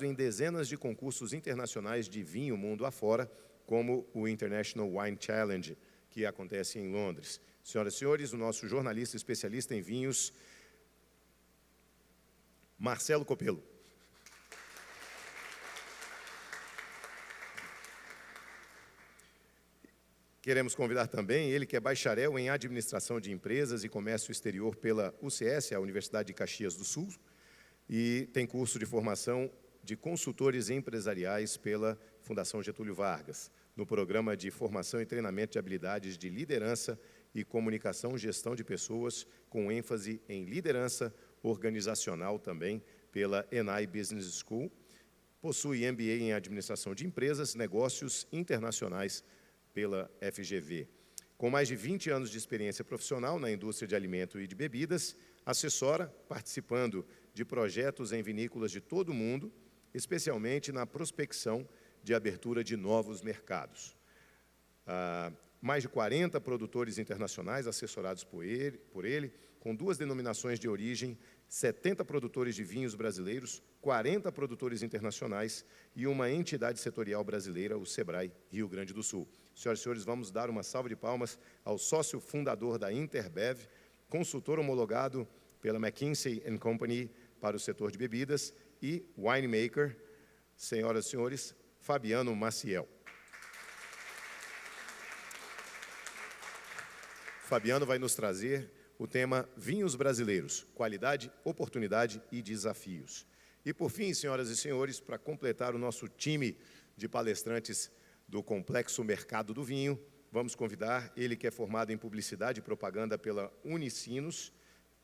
em dezenas de concursos internacionais de vinho mundo afora, como o International Wine Challenge, que acontece em Londres. Senhoras e senhores, o nosso jornalista especialista em vinhos, Marcelo Copelo. Queremos convidar também ele, que é bacharel em Administração de Empresas e Comércio Exterior pela UCS, a Universidade de Caxias do Sul, e tem curso de formação de consultores empresariais pela Fundação Getúlio Vargas, no programa de formação e treinamento de habilidades de liderança e comunicação, gestão de pessoas, com ênfase em liderança organizacional também pela ENAI Business School. Possui MBA em Administração de Empresas, Negócios Internacionais pela FGV. Com mais de 20 anos de experiência profissional na indústria de alimento e de bebidas, assessora, participando de projetos em vinícolas de todo o mundo, especialmente na prospecção de abertura de novos mercados. Mais de 40 produtores internacionais assessorados por ele, com 2 denominações de origem, 70 produtores de vinhos brasileiros, 40 produtores internacionais e uma entidade setorial brasileira, o SEBRAE Rio Grande do Sul. Senhoras e senhores, vamos dar uma salva de palmas ao sócio fundador da Interbev, consultor homologado pela McKinsey & Company para o setor de bebidas e winemaker, senhoras e senhores, Fabiano Maciel. Fabiano vai nos trazer o tema Vinhos Brasileiros, Qualidade, Oportunidade e Desafios. E, por fim, senhoras e senhores, para completar o nosso time de palestrantes do Complexo Mercado do Vinho, vamos convidar ele, que é formado em Publicidade e Propaganda pela Unicinos,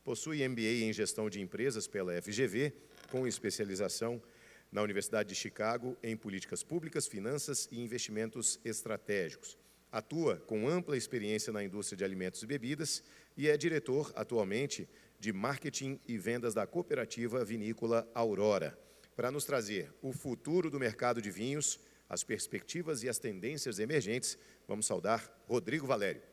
possui MBA em Gestão de Empresas pela FGV, com especialização na Universidade de Chicago em Políticas Públicas, Finanças e Investimentos Estratégicos. Atua com ampla experiência na indústria de alimentos e bebidas e é diretor, atualmente, de Marketing e Vendas da Cooperativa Vinícola Aurora. Para nos trazer o futuro do mercado de vinhos, as perspectivas e as tendências emergentes, vamos saudar Rodrigo Valério.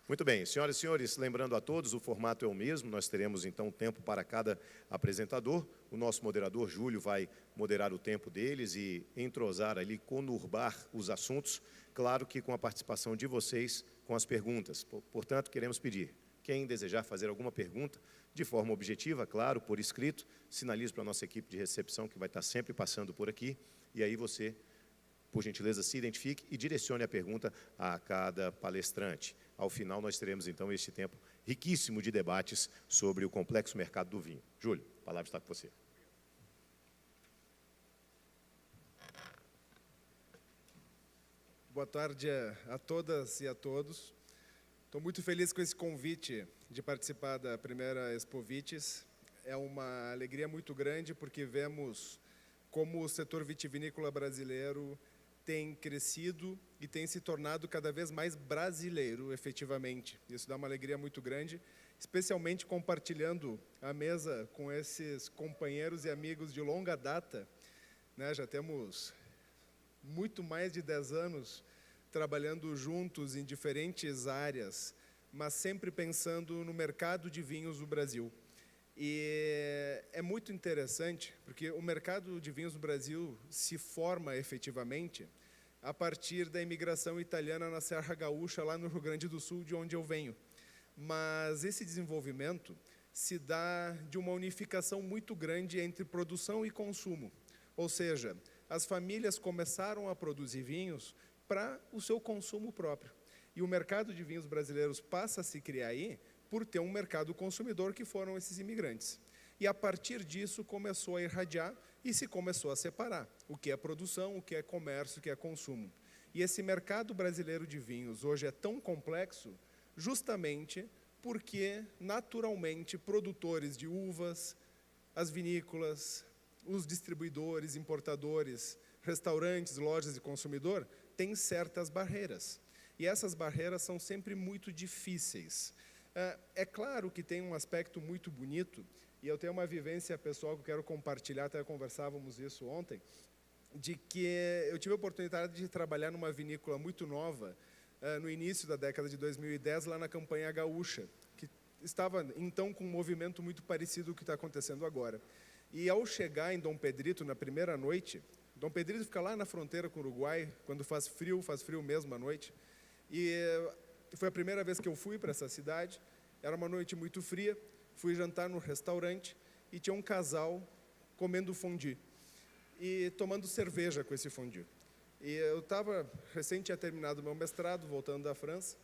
Muito bem, senhoras e senhores, lembrando a todos, o formato é o mesmo, nós teremos então tempo para cada apresentador. O nosso moderador, Júlio, vai moderar o tempo deles e entrosar ali, conurbar os assuntos, claro que com a participação de vocês com as perguntas. Portanto, queremos pedir, quem desejar fazer alguma pergunta, de forma objetiva, claro, por escrito, sinalize para a nossa equipe de recepção, que vai estar sempre passando por aqui, e aí você, por gentileza, se identifique e direcione a pergunta a cada palestrante. Ao final, nós teremos, então, este tempo riquíssimo de debates sobre o complexo mercado do vinho. Júlio, a palavra está com você. Boa tarde a todas e a todos. Estou muito feliz com esse convite de participar da primeira Expo Vites. É uma alegria muito grande, porque vemos como o setor vitivinícola brasileiro tem crescido e tem se tornado cada vez mais brasileiro, efetivamente. Isso dá uma alegria muito grande, especialmente compartilhando a mesa com esses companheiros e amigos de longa data, né? Já temos muito mais de 10 anos trabalhando juntos em diferentes áreas, mas sempre pensando no mercado de vinhos do Brasil. E é muito interessante, porque o mercado de vinhos no Brasil se forma efetivamente a partir da imigração italiana na Serra Gaúcha, lá no Rio Grande do Sul, de onde eu venho. Mas esse desenvolvimento se dá de uma unificação muito grande entre produção e consumo. Ou seja, as famílias começaram a produzir vinhos para o seu consumo próprio. E o mercado de vinhos brasileiros passa a se criar aí por ter um mercado consumidor, que foram esses imigrantes. E a partir disso começou a irradiar e se começou a separar o que é produção, o que é comércio, o que é consumo. E esse mercado brasileiro de vinhos hoje é tão complexo justamente porque, naturalmente, produtores de uvas, as vinícolas, os distribuidores, importadores, restaurantes, lojas de consumidor, têm certas barreiras. E essas barreiras são sempre muito difíceis. É claro que tem um aspecto muito bonito, e eu tenho uma vivência pessoal que eu quero compartilhar, até conversávamos isso ontem, de que eu tive a oportunidade de trabalhar numa vinícola muito nova, no início da década de 2010, lá na Campanha Gaúcha, que estava, então, com um movimento muito parecido com o que está acontecendo agora. E, ao chegar em Dom Pedrito, na primeira noite, Dom Pedrito fica lá na fronteira com o Uruguai, quando faz frio mesmo à noite, e foi a primeira vez que eu fui para essa cidade. Era uma noite muito fria, fui jantar no restaurante, e tinha um casal comendo fondue, e tomando cerveja com esse fondue. E eu tinha terminado o meu mestrado, voltando da França,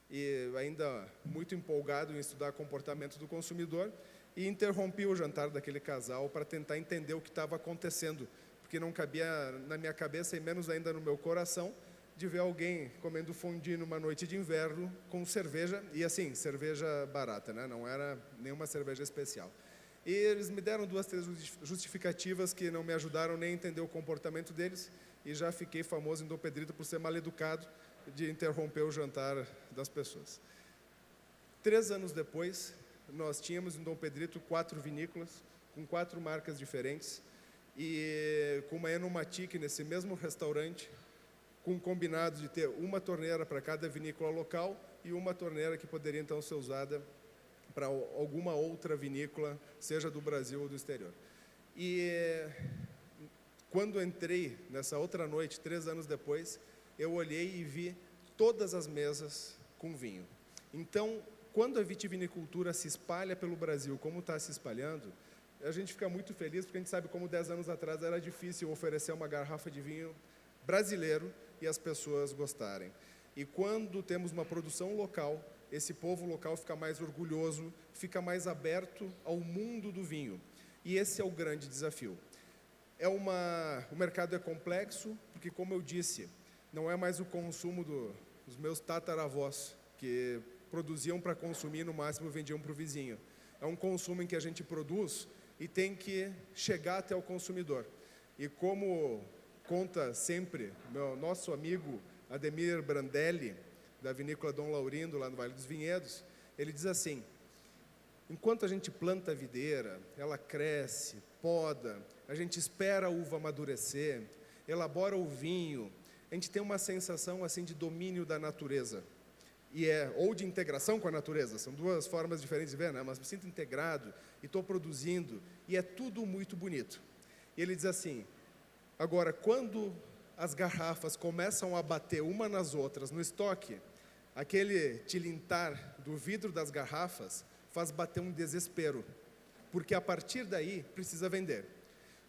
e ainda muito empolgado em estudar comportamento do consumidor, e interrompi o jantar daquele casal para tentar entender o que estava acontecendo, porque não cabia na minha cabeça, e menos ainda no meu coração, de ver alguém comendo fondue numa noite de inverno com cerveja, e assim, cerveja barata, né? Não era nenhuma cerveja especial. E eles me deram 2, 3 justificativas que não me ajudaram nem a entender o comportamento deles, e já fiquei famoso em Dom Pedrito por ser mal educado, de interromper o jantar das pessoas. 3 anos depois, nós tínhamos em Dom Pedrito 4 vinícolas, com 4 marcas diferentes, e com uma enomatique nesse mesmo restaurante, com um combinado de ter uma torneira para cada vinícola local e uma torneira que poderia então ser usada para alguma outra vinícola, seja do Brasil ou do exterior. E quando entrei nessa outra noite, 3 anos depois, eu olhei e vi todas as mesas com vinho. Então, quando a vitivinicultura se espalha pelo Brasil, como está se espalhando, a gente fica muito feliz, porque a gente sabe como 10 anos atrás era difícil oferecer uma garrafa de vinho brasileiro e as pessoas gostarem. E quando temos uma produção local, esse povo local fica mais orgulhoso, fica mais aberto ao mundo do vinho. E esse é o grande desafio. O mercado é complexo, porque, como eu disse, não é mais o consumo dos meus tataravós, que produziam para consumir, no máximo vendiam para o vizinho. É um consumo em que a gente produz e tem que chegar até o consumidor. E como conta sempre nosso amigo Ademir Brandelli, da vinícola Dom Laurindo, lá no Vale dos Vinhedos, ele diz assim: enquanto a gente planta a videira, ela cresce, poda, a gente espera a uva amadurecer, elabora o vinho, a gente tem uma sensação assim de domínio da natureza, ou de integração com a natureza. São 2 formas diferentes de ver, né? Mas me sinto integrado e estou produzindo, e é tudo muito bonito. E ele diz assim: agora, quando as garrafas começam a bater uma nas outras no estoque, aquele tilintar do vidro das garrafas faz bater um desespero, porque a partir daí precisa vender.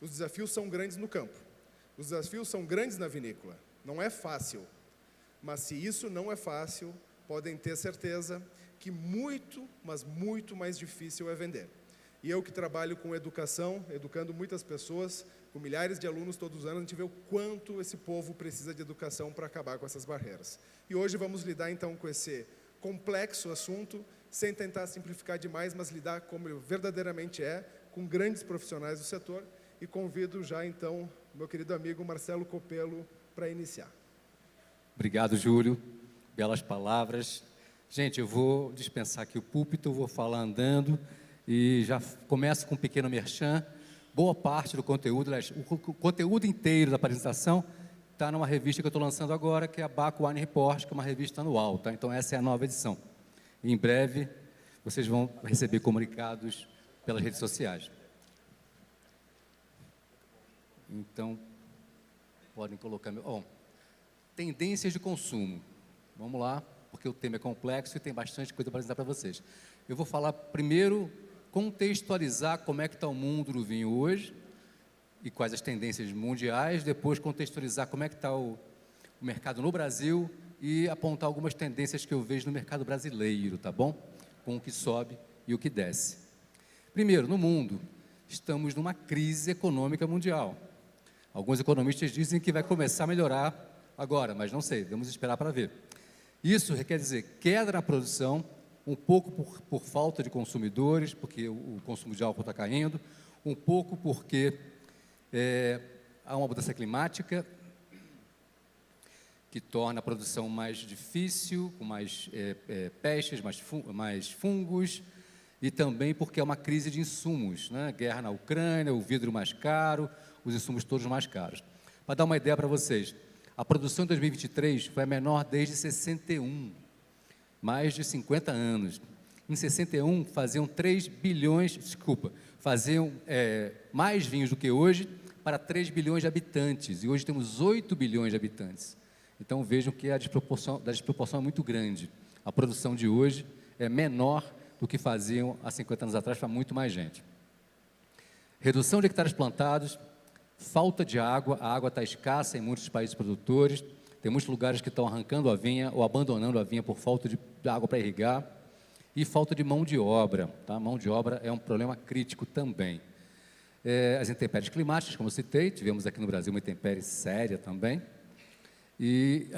Os desafios são grandes no campo, os desafios são grandes na vinícola, não é fácil, mas se isso não é fácil, podem ter certeza que muito, mas muito mais difícil é vender. E eu que trabalho com educação, educando muitas pessoas, com milhares de alunos todos os anos, a gente vê o quanto esse povo precisa de educação para acabar com essas barreiras. E hoje vamos lidar então com esse complexo assunto, sem tentar simplificar demais, mas lidar como verdadeiramente é, com grandes profissionais do setor, e convido já então meu querido amigo Marcelo Copelo para iniciar. Obrigado, Júlio, belas palavras. Gente, eu vou dispensar aqui o púlpito, vou falar andando, e já começo com um pequeno merchan. Boa parte do conteúdo, o conteúdo inteiro da apresentação está numa revista que eu estou lançando agora, que é a Baco Wine Report, que é uma revista anual, tá? Então essa é a nova edição. E em breve vocês vão receber comunicados pelas redes sociais. Então, podem colocar... tendências de consumo. Vamos lá, porque o tema é complexo e tem bastante coisa para apresentar para vocês. Eu vou falar primeiro, contextualizar como é que está o mundo do vinho hoje e quais as tendências mundiais, depois contextualizar como é que está o mercado no Brasil e apontar algumas tendências que eu vejo no mercado brasileiro, tá bom? Com o que sobe e o que desce. Primeiro, no mundo, estamos numa crise econômica mundial. Alguns economistas dizem que vai começar a melhorar agora, mas não sei, vamos esperar para ver. Isso quer dizer queda na produção, um pouco por falta de consumidores, porque o consumo de álcool está caindo, um pouco porque há uma mudança climática que torna a produção mais difícil, com mais pestes, mais fungos, e também porque é uma crise de insumos, né? Guerra na Ucrânia, o vidro mais caro, os insumos todos mais caros. Para dar uma ideia para vocês, a produção em 2023 foi a menor desde 61, mais de 50 anos. Em 61, faziam 3 bilhões, desculpa, faziam mais vinhos do que hoje para 3 bilhões de habitantes. E hoje temos 8 bilhões de habitantes. Então, vejam que a desproporção é muito grande. A produção de hoje é menor do que faziam há 50 anos atrás para muito mais gente. Redução de hectares plantados, falta de água, a água está escassa em muitos países produtores, tem muitos lugares que estão arrancando a vinha ou abandonando a vinha por falta de água para irrigar, e falta de mão de obra. Tá? Mão de obra é um problema crítico também. As intempéries climáticas, como eu citei, tivemos aqui no Brasil uma intempérie séria também, e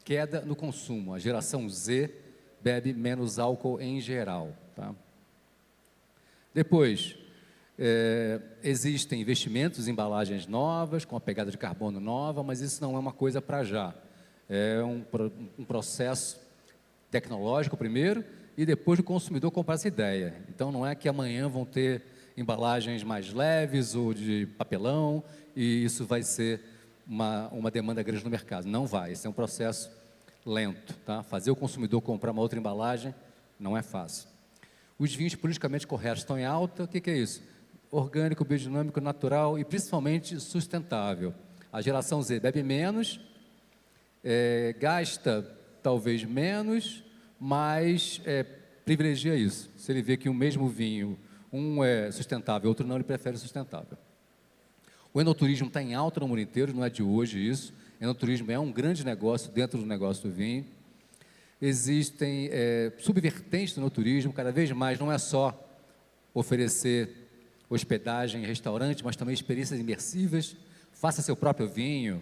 queda no consumo. A geração Z bebe menos álcool em geral. Tá? Depois, existem investimentos em embalagens novas, com a pegada de carbono nova, mas isso não é uma coisa para já. É um processo tecnológico primeiro, e depois o consumidor comprar essa ideia. Então, não é que amanhã vão ter embalagens mais leves ou de papelão, e isso vai ser uma demanda grande no mercado. Não vai, esse é um processo lento. Tá? Fazer o consumidor comprar uma outra embalagem não é fácil. Os vinhos politicamente corretos estão em alta. O que é isso? Orgânico, biodinâmico, natural e principalmente sustentável. A geração Z bebe menos, gasta talvez menos, mas privilegia isso. Se ele vê que o mesmo vinho, um é sustentável, outro não, ele prefere sustentável. O enoturismo está em alta no mundo inteiro, não é de hoje isso. Enoturismo é um grande negócio dentro do negócio do vinho. Existem subvertentes do enoturismo, cada vez mais não é só oferecer hospedagem em restaurante, mas também experiências imersivas. Faça seu próprio vinho,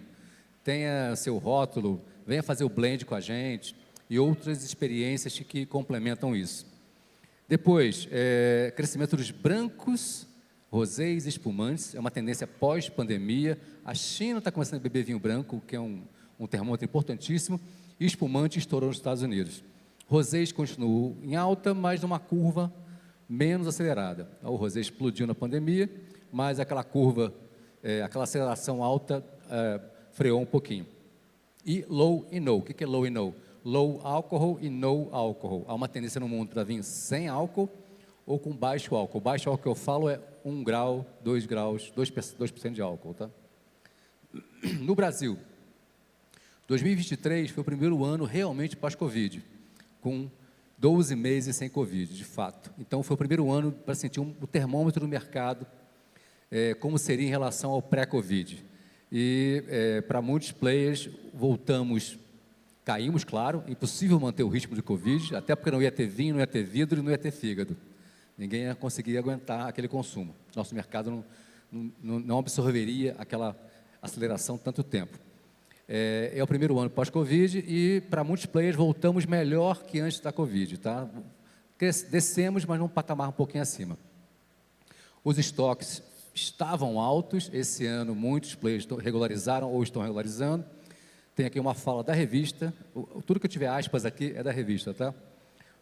tenha seu rótulo, venha fazer o blend com a gente e outras experiências que complementam isso. Depois, crescimento dos brancos, rosés e espumantes, é uma tendência pós-pandemia. A China está começando a beber vinho branco, que é um termômetro importantíssimo, e espumante estourou nos Estados Unidos. Rosés continuam em alta, mas numa curva menos acelerada. O rosé explodiu na pandemia, mas aquela curva, aquela aceleração alta freou um pouquinho. E low e no. O que é low e no? Low alcohol e no álcool. Há uma tendência no mundo para vinho sem álcool ou com baixo álcool. Baixo álcool que eu falo é 1 grau, 2 graus, 2% de álcool. Tá? No Brasil, 2023 foi o primeiro ano realmente pós-Covid, com 12 meses sem Covid, de fato. Então, foi o primeiro ano para sentir o termômetro do mercado, como seria em relação ao pré-Covid. E, para muitos players, caímos, claro, impossível manter o ritmo de Covid, até porque não ia ter vinho, não ia ter vidro e não ia ter fígado. Ninguém ia conseguir aguentar aquele consumo. Nosso mercado não absorveria aquela aceleração tanto tempo. É o primeiro ano pós-Covid e, para muitos players, voltamos melhor que antes da Covid. Tá? Descemos, mas num patamar um pouquinho acima. Os estoques estavam altos. Esse ano, muitos players regularizaram ou estão regularizando. Tem aqui uma fala da revista. Tudo que eu tiver aspas aqui é da revista, tá?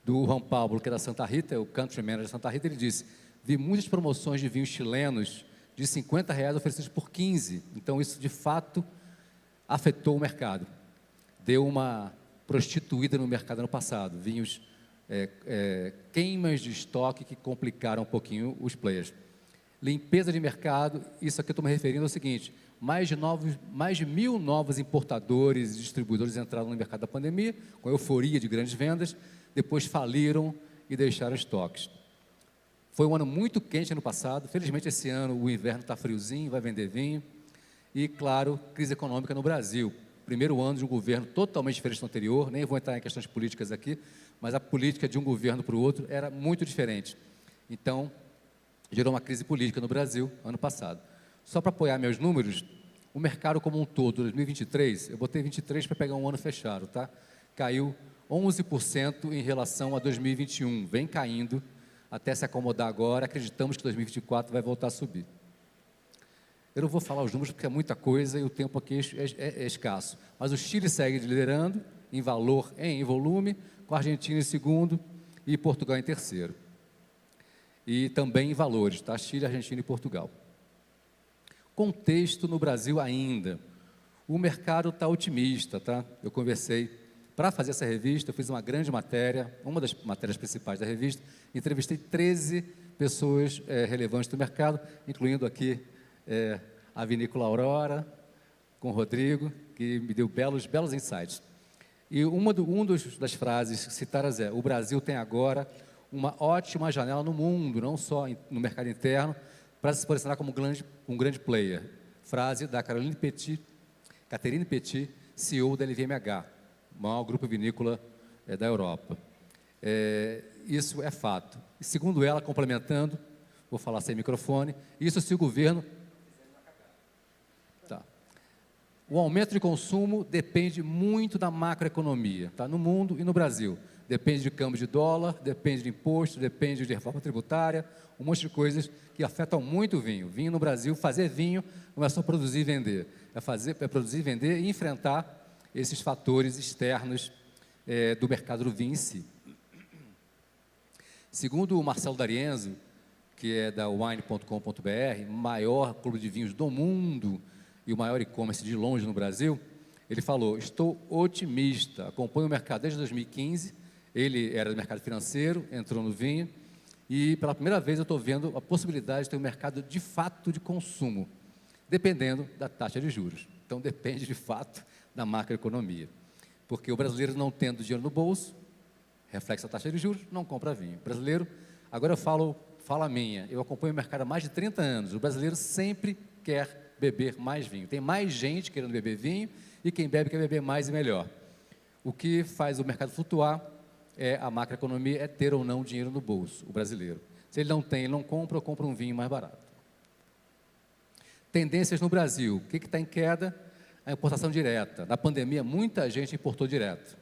Do Juan Pablo, que é da Santa Rita, o country manager da Santa Rita. Ele disse: vi muitas promoções de vinhos chilenos de R$50 oferecidos por 15. Então, isso, de fato, afetou o mercado, deu uma prostituída no mercado ano passado, vinhos, queimas de estoque que complicaram um pouquinho os players. Limpeza de mercado, isso aqui eu estou me referindo ao seguinte: mais de 1.000 novos importadores e distribuidores entraram no mercado da pandemia, com a euforia de grandes vendas, depois faliram e deixaram estoques. Foi um ano muito quente ano passado, felizmente esse ano o inverno está friozinho, vai vender vinho. E, claro, crise econômica no Brasil. Primeiro ano de um governo totalmente diferente do anterior, nem vou entrar em questões políticas aqui, mas a política de um governo para o outro era muito diferente. Então, gerou uma crise política no Brasil ano passado. Só para apoiar meus números, o mercado como um todo, 2023, eu botei 23 para pegar um ano fechado, tá? Caiu 11% em relação a 2021, vem caindo até se acomodar agora, acreditamos que 2024 vai voltar a subir. Eu não vou falar os números porque é muita coisa e o tempo aqui é escasso. Mas o Chile segue liderando em valor e em volume, com a Argentina em segundo e Portugal em terceiro. E também em valores, tá? Chile, Argentina e Portugal. Contexto no Brasil ainda. O mercado está otimista, tá? Eu conversei Para fazer essa revista, eu fiz uma grande matéria, uma das matérias principais da revista, entrevistei 13 pessoas relevantes do mercado, incluindo aqui a Vinícola Aurora, com o Rodrigo, que me deu belos insights. E uma das frases citadas é: o Brasil tem agora uma ótima janela no mundo, não só no mercado interno, para se posicionar como um grande player. Frase da Catherine Petit, CEO da LVMH, o maior grupo vinícola da Europa. Isso é fato. E segundo ela, complementando, vou falar sem microfone, isso se o governo... Tá. O aumento de consumo depende muito da macroeconomia, tá? No mundo e no Brasil. Depende de câmbio de dólar, depende de imposto, depende de reforma tributária, um monte de coisas que afetam muito o vinho. Vinho no Brasil, fazer vinho não é só produzir e vender, é produzir e vender e enfrentar esses fatores externos do mercado do vinho em si. Segundo o Marcelo D'Arienzo, que é da wine.com.br, maior clube de vinhos do mundo e o maior e-commerce de longe no Brasil, ele falou: estou otimista, acompanho o mercado desde 2015, ele era do mercado financeiro, entrou no vinho, e pela primeira vez eu estou vendo a possibilidade de ter um mercado de fato de consumo, dependendo da taxa de juros. Então, depende de fato da macroeconomia, porque o brasileiro não tendo dinheiro no bolso, reflexo da taxa de juros, não compra vinho. O brasileiro, agora eu falo a minha, eu acompanho o mercado há mais de 30 anos, o brasileiro sempre quer beber mais vinho, tem mais gente querendo beber vinho, e quem bebe quer beber mais e melhor. O que faz o mercado flutuar a macroeconomia, é ter ou não dinheiro no bolso, o brasileiro. Se ele não tem, ele não compra, ou compra um vinho mais barato. Tendências no Brasil, o que está em queda? A importação direta. Na pandemia, muita gente importou direto.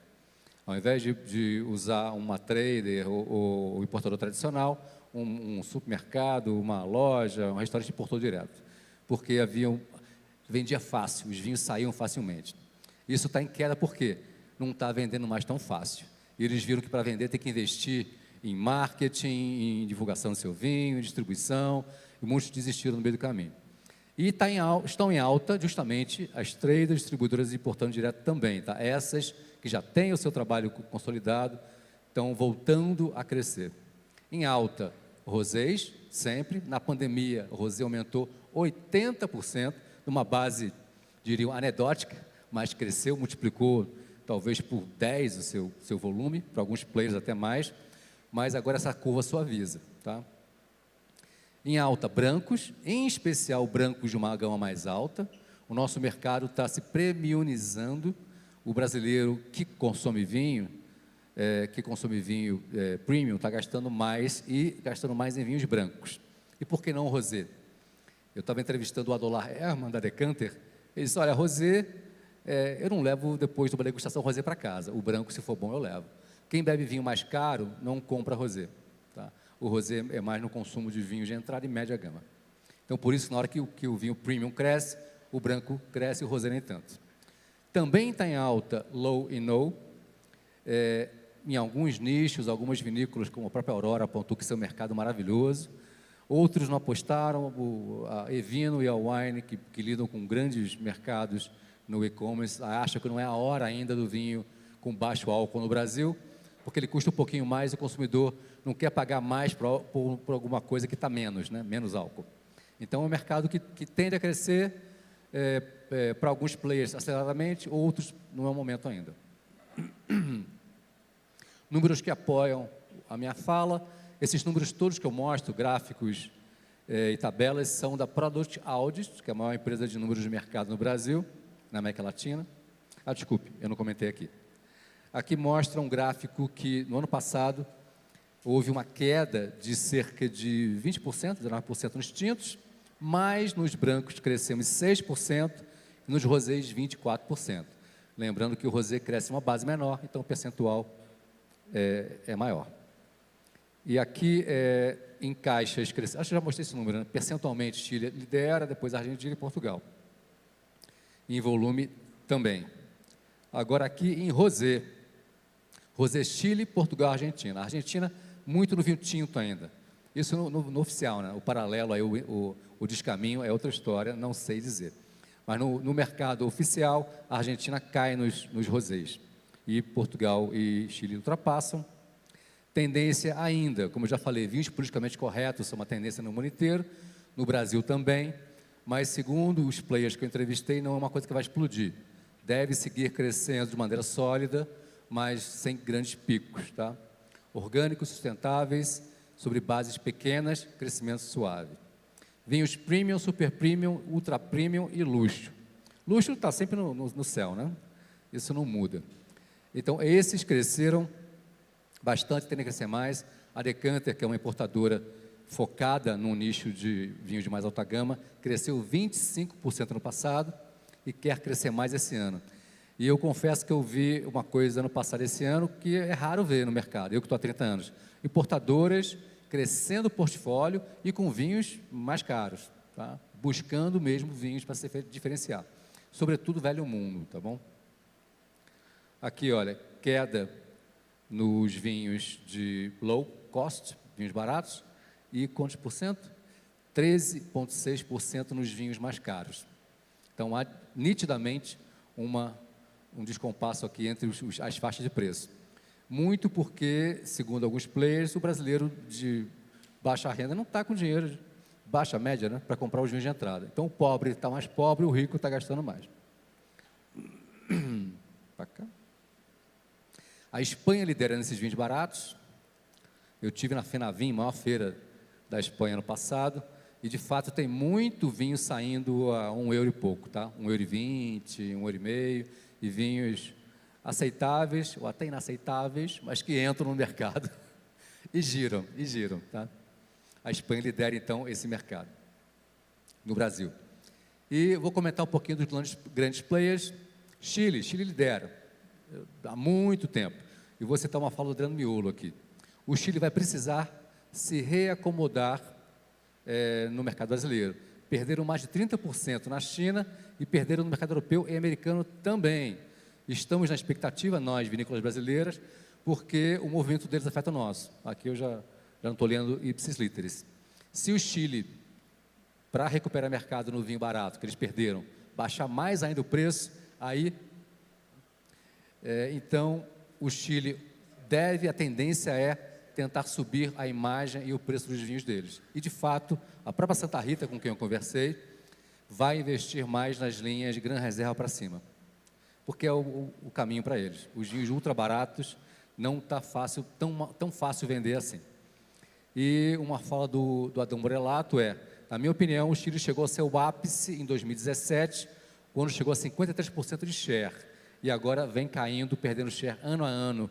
Ao invés de usar uma trader ou o importador tradicional, um supermercado, uma loja, um restaurante importou direto, porque vendia fácil, os vinhos saíam facilmente. Isso está em queda porque não está vendendo mais tão fácil. E eles viram que para vender tem que investir em marketing, em divulgação do seu vinho, em distribuição, e muitos desistiram no meio do caminho. E estão em alta justamente as traders, distribuidoras importando direto também, tá? Essas que já têm o seu trabalho consolidado, estão voltando a crescer. Em alta, rosés, sempre. Na pandemia, o rosé aumentou 80%, numa base, diriam, anedótica, mas cresceu, multiplicou talvez por 10 o seu volume, para alguns players até mais, mas agora essa curva suaviza, tá? Em alta, brancos, em especial brancos de uma gama mais alta. O nosso mercado está se premiumizando. O brasileiro que consome vinho premium, está gastando mais em vinhos brancos. E por que não o rosé? Eu estava entrevistando o Adolar Herman, da Decanter, ele disse: olha, rosé, eu não levo depois de uma degustação rosé para casa, o branco, se for bom, eu levo. Quem bebe vinho mais caro, não compra rosé. Tá? O rosé é mais no consumo de vinhos de entrada e média gama. Então, por isso, na hora que o vinho premium cresce, o branco cresce e o rosé nem tanto. Também está em alta low e no, em alguns nichos, algumas vinícolas, como a própria Aurora, apontou que isso é um mercado maravilhoso. Outros não apostaram, a Evino e a Wine, que lidam com grandes mercados no e-commerce, acham que não é a hora ainda do vinho com baixo álcool no Brasil, porque ele custa um pouquinho mais e o consumidor não quer pagar mais por alguma coisa que está menos, né? Menos álcool. Então, é um mercado que tende a crescer para alguns players aceleradamente, outros não é o momento ainda. Números que apoiam a minha fala. Esses números todos que eu mostro, gráficos e tabelas, são da Product Audit, que é a maior empresa de números de mercado no Brasil, na América Latina. Desculpe, eu não comentei aqui. Aqui mostra um gráfico que, no ano passado, houve uma queda de cerca de 20%, 19% nos tintos, mas nos brancos crescemos 6% e nos rosés 24%. Lembrando que o rosé cresce em uma base menor, então o percentual é maior. E aqui, em caixas, acho que já mostrei esse número, né? Percentualmente, Chile lidera, depois Argentina e Portugal. E em volume também. Agora aqui em rosé. Rosé Chile, Portugal, Argentina. A Argentina, muito no vinho tinto ainda. Isso no oficial, né? O paralelo, aí, o descaminho é outra história, não sei dizer. Mas no mercado oficial, a Argentina cai nos rosés. e Portugal e Chile ultrapassam. Tendência ainda, como eu já falei, vinhos politicamente corretos são uma tendência no mundo inteiro, no Brasil também, mas segundo os players que eu entrevistei, não é uma coisa que vai explodir. Deve seguir crescendo de maneira sólida, mas sem grandes picos, tá? Orgânicos, sustentáveis, sobre bases pequenas, crescimento suave. Vinhos premium, super premium, ultra premium e luxo. Luxo está sempre no céu, né? Isso não muda. Então, esses cresceram bastante, tendem a crescer mais. A Decanter, que é uma importadora focada no nicho de vinhos de mais alta gama, cresceu 25% no passado e quer crescer mais esse ano. E eu confesso que eu vi uma coisa no passado esse ano que é raro ver no mercado, eu que estou há 30 anos. Importadoras crescendo o portfólio e com vinhos mais caros, tá? Buscando mesmo vinhos para se diferenciar. Sobretudo velho mundo, tá bom? Aqui, olha, queda nos vinhos de low cost, vinhos baratos, e quantos por cento? 13,6% nos vinhos mais caros. Então, há nitidamente um descompasso aqui entre as faixas de preço. Muito porque, segundo alguns players, o brasileiro de baixa renda não está com dinheiro, baixa média, né, para comprar os vinhos de entrada. Então, o pobre está mais pobre, o rico está gastando mais. Para cá. A Espanha lidera nesses vinhos baratos. Eu tive na Fenavim, maior feira da Espanha no passado, e de fato tem muito vinho saindo a €1 e pouco, tá? €1,20, €1,5, e vinhos aceitáveis, ou até inaceitáveis, mas que entram no mercado e giram, tá? A Espanha lidera, então, esse mercado no Brasil. E vou comentar um pouquinho dos grandes players. Chile lidera há muito tempo. E vou citar uma fala do Adriano Miolo aqui. O Chile vai precisar se reacomodar no mercado brasileiro. Perderam mais de 30% na China e perderam no mercado europeu e americano também. Estamos na expectativa, nós, vinícolas brasileiras, porque o movimento deles afeta o nosso. Aqui eu já não estou lendo ipsis literis. Se o Chile, para recuperar mercado no vinho barato, que eles perderam, baixar mais ainda o preço, aí, então, o Chile a tendência é tentar subir a imagem e o preço dos vinhos deles. E, de fato, a própria Santa Rita, com quem eu conversei, vai investir mais nas linhas de Gran Reserva para cima, porque é o caminho para eles. Os vinhos ultra baratos não está fácil, tão fácil vender assim. E uma fala do Adão Borelato na minha opinião, o Chile chegou ao seu ápice em 2017, quando chegou a 53% de share, e agora vem caindo, perdendo share ano a ano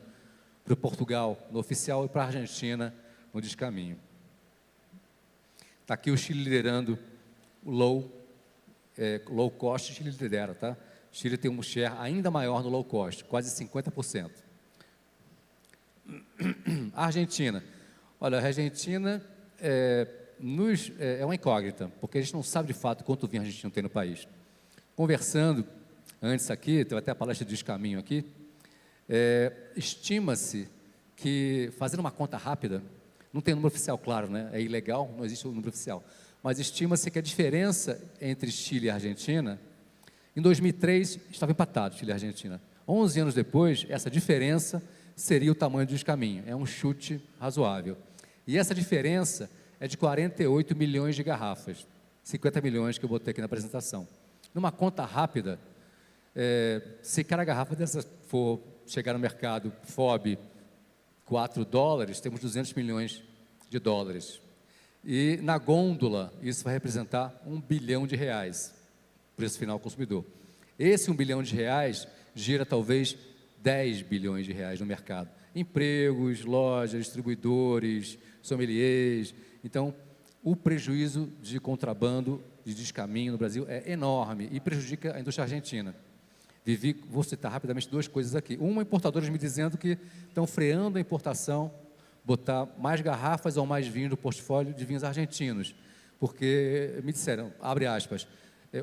para o Portugal, no oficial, e para a Argentina, no descaminho. Está aqui o Chile liderando o low cost, o Chile lidera, tá? O Chile tem um share ainda maior no low cost, quase 50%. A Argentina. Olha, a Argentina é uma incógnita, porque a gente não sabe de fato quanto vinho argentino tem no país. Conversando antes aqui, teve até a palestra de descaminho aqui, estima-se que, fazendo uma conta rápida, não tem número oficial, claro, né? É ilegal, não existe o número oficial, mas estima-se que a diferença entre Chile e Argentina, em 2003, estava empatado, Chile e Argentina. 11 anos depois, essa diferença seria o tamanho do descaminho, é um chute razoável. E essa diferença é de 48 milhões de garrafas, 50 milhões que eu botei aqui na apresentação. Numa conta rápida, se cada garrafa dessa for chegar no mercado FOB $4, temos 200 milhões de dólares. E na gôndola, isso vai representar R$1 bilhão, preço final ao consumidor. Esse R$1 bilhão gira talvez R$10 bilhões no mercado. Empregos, lojas, distribuidores, sommeliers. Então, o prejuízo de contrabando, de descaminho no Brasil é enorme e prejudica a indústria argentina. Vou citar rapidamente duas coisas aqui. Uma, importadores me dizendo que estão freando a importação, botar mais garrafas ou mais vinhos no portfólio de vinhos argentinos, porque me disseram, abre aspas,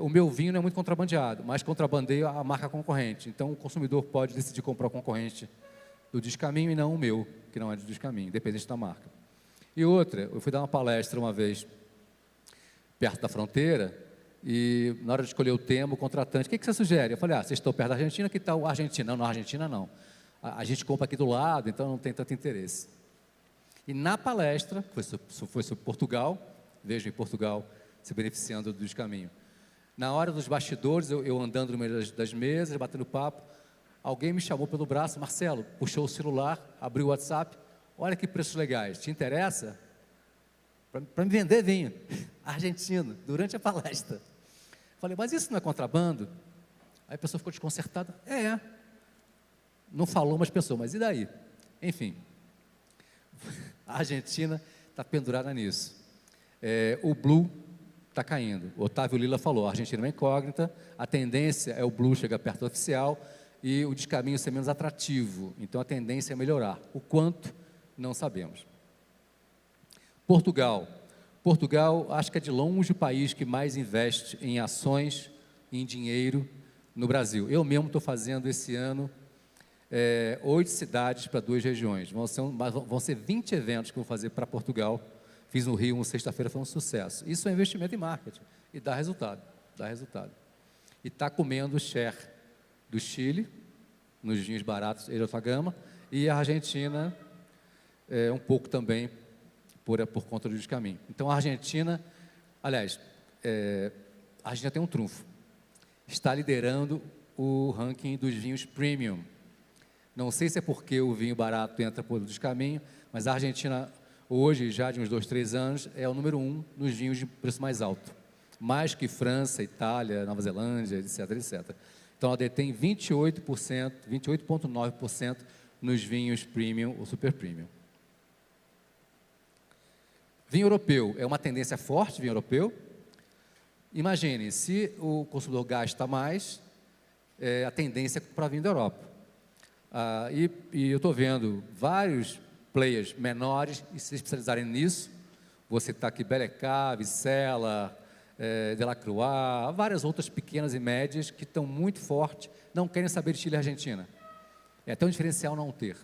o meu vinho não é muito contrabandeado, mas contrabandeia a marca concorrente. Então, o consumidor pode decidir comprar o concorrente do descaminho e não o meu, que não é do descaminho, independente da marca. E outra, eu fui dar uma palestra uma vez, perto da fronteira, e na hora de escolher o tema, o contratante, o que você sugere? Eu falei, vocês estão perto da Argentina, que tal a Argentina? Não, na Argentina não. a gente compra aqui do lado, então não tem tanto interesse. E na palestra, foi sobre Portugal, vejo em Portugal se beneficiando do Descaminho. Na hora dos bastidores, eu andando no meio das mesas, batendo papo, alguém me chamou pelo braço, Marcelo, puxou o celular, abriu o WhatsApp, olha que preços legais, te interessa? Para me vender vinho, argentino, durante a palestra. Falei, mas isso não é contrabando? Aí a pessoa ficou desconcertada, não falou, mas pensou, mas e daí? Enfim, a Argentina está pendurada nisso. O Blue está caindo. O Otávio Lila falou, a Argentina é uma incógnita, a tendência é o Blue chegar perto do oficial e o Descaminho ser menos atrativo. Então, a tendência é melhorar. O quanto, não sabemos. Portugal. Portugal, acho que é de longe o país que mais investe em ações, em dinheiro no Brasil. Eu mesmo estou fazendo esse ano 8 cidades para 2 regiões. Vão ser 20 eventos que eu vou fazer para Portugal. Fiz no Rio, uma sexta-feira, foi um sucesso. Isso é investimento em marketing e dá resultado, E está comendo o share do Chile, nos vinhos baratos, de alta gama, e a Argentina, um pouco também, por conta do Descaminho. Então, a Argentina, aliás, a Argentina tem um trunfo. Está liderando o ranking dos vinhos premium. Não sei se é porque o vinho barato entra por Descaminho, mas a Argentina, hoje, já de uns 2, 3 anos, é o número 1 nos vinhos de preço mais alto. Mais que França, Itália, Nova Zelândia, etc, etc. Então, ela detém 28%, 28,9% nos vinhos premium ou super premium. Vinho europeu, é uma tendência forte, vinho europeu. Imagine, se o consumidor gasta mais, a tendência é comprar vinho da Europa. E eu estou vendo vários players menores e se especializarem nisso. Vou citar aqui Belecá, Vicella, Delacroix, várias outras pequenas e médias que estão muito fortes, não querem saber de Chile e Argentina. É até um diferencial não ter.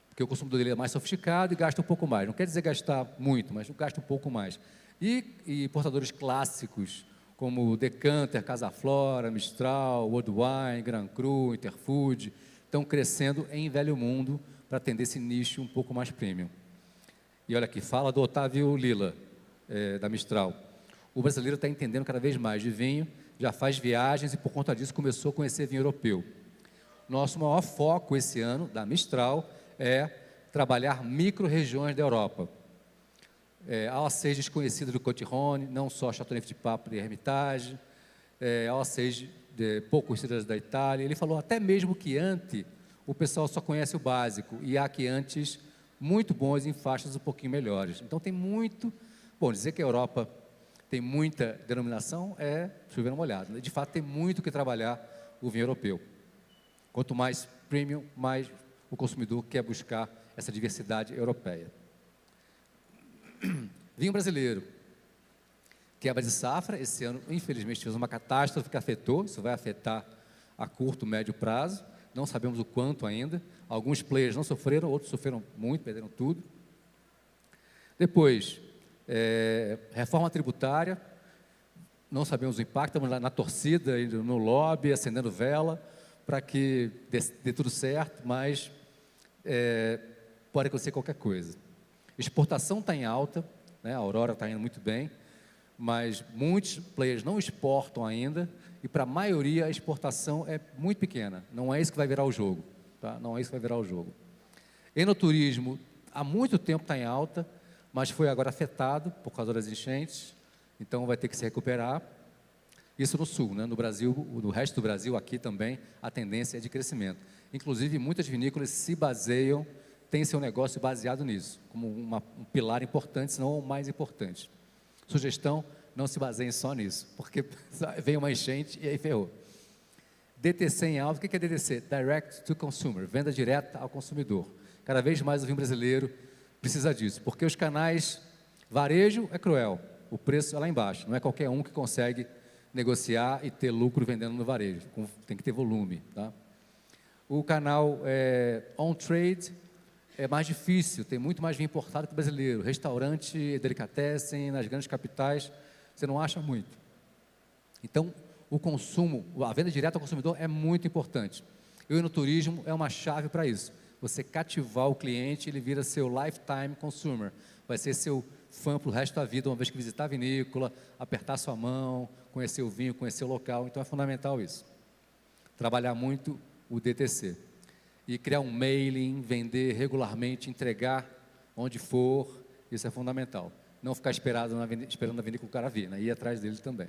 Porque o consumidor dele é mais sofisticado e gasta um pouco mais. Não quer dizer gastar muito, mas gasta um pouco mais. E portadores clássicos, como Decanter, Casa Flora, Mistral, World Wine, Grand Cru, Interfood, estão crescendo em velho mundo para atender esse nicho um pouco mais premium. E olha aqui, fala do Otávio Lila, da Mistral. O brasileiro está entendendo cada vez mais de vinho, já faz viagens e, por conta disso, começou a conhecer vinho europeu. Nosso maior foco esse ano, da Mistral, é trabalhar micro-regiões da Europa. A6 desconhecida do Côte-Rhône, não só Châteauneuf de Pape e Hermitage, A6 pouco conhecidas da Itália. Ele falou até mesmo que Chianti, o pessoal só conhece o básico, e há Chiantis muito bons em faixas um pouquinho melhores. Então, tem muito... Bom, dizer que a Europa tem muita denominação é chover uma olhada. De fato, tem muito que trabalhar o vinho europeu. Quanto mais premium, mais o consumidor quer buscar essa diversidade europeia. Vinho brasileiro. Quebra de safra, esse ano, infelizmente, tivemos uma catástrofe que afetou, isso vai afetar a curto, médio prazo, não sabemos o quanto ainda. Alguns players não sofreram, outros sofreram muito, perderam tudo. Depois, reforma tributária, não sabemos o impacto, estamos na torcida, no lobby, acendendo vela, para que dê tudo certo, mas pode acontecer qualquer coisa. Exportação está em alta, né? A Aurora está indo muito bem, mas muitos players não exportam ainda, e para a maioria a exportação é muito pequena, não é isso que vai virar o jogo, tá? Não é isso que vai virar o jogo. Enoturismo, há muito tempo está em alta, mas foi agora afetado por causa das enchentes, então vai ter que se recuperar. Isso no sul, né? No Brasil, no resto do Brasil, aqui também, a tendência é de crescimento. Inclusive, muitas vinícolas se baseiam, têm seu negócio baseado nisso, como um pilar importante, se não o mais importante. Sugestão, não se baseiem só nisso, porque vem uma enchente e aí ferrou. DTC em alta, o que é DTC? Direct to Consumer, venda direta ao consumidor. Cada vez mais o vinho brasileiro precisa disso, porque os canais, varejo é cruel, o preço é lá embaixo, não é qualquer um que consegue negociar e ter lucro vendendo no varejo, tem que ter volume, tá? O canal on-trade é mais difícil, tem muito mais vinho importado que o brasileiro, restaurante, delicatessen, nas grandes capitais, você não acha muito. Então, o consumo, a venda direta ao consumidor é muito importante. O enoturismo é uma chave para isso. Você cativar o cliente, ele vira seu lifetime consumer. Vai ser seu fã para o resto da vida, uma vez que visitar a vinícola, apertar sua mão, conhecer o vinho, conhecer o local. Então, é fundamental isso. Trabalhar muito o DTC. E criar um mailing, vender regularmente, entregar onde for, isso é fundamental. Não ficar esperando a vinícola o cara vir, né? Ir atrás dele também.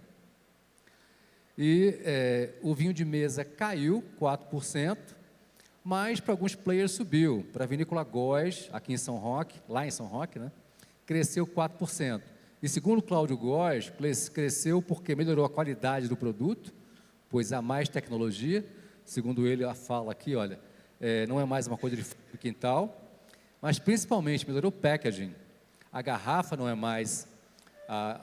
E o vinho de mesa caiu 4%, mas para alguns players subiu. Para a vinícola Góes, aqui em São Roque, lá em São Roque, né? Cresceu 4%. E segundo o Cláudio Góes, cresceu porque melhorou a qualidade do produto, pois há mais tecnologia. Segundo ele, a fala aqui, olha, não é mais uma coisa de quintal, mas principalmente melhorou o packaging. A garrafa não é mais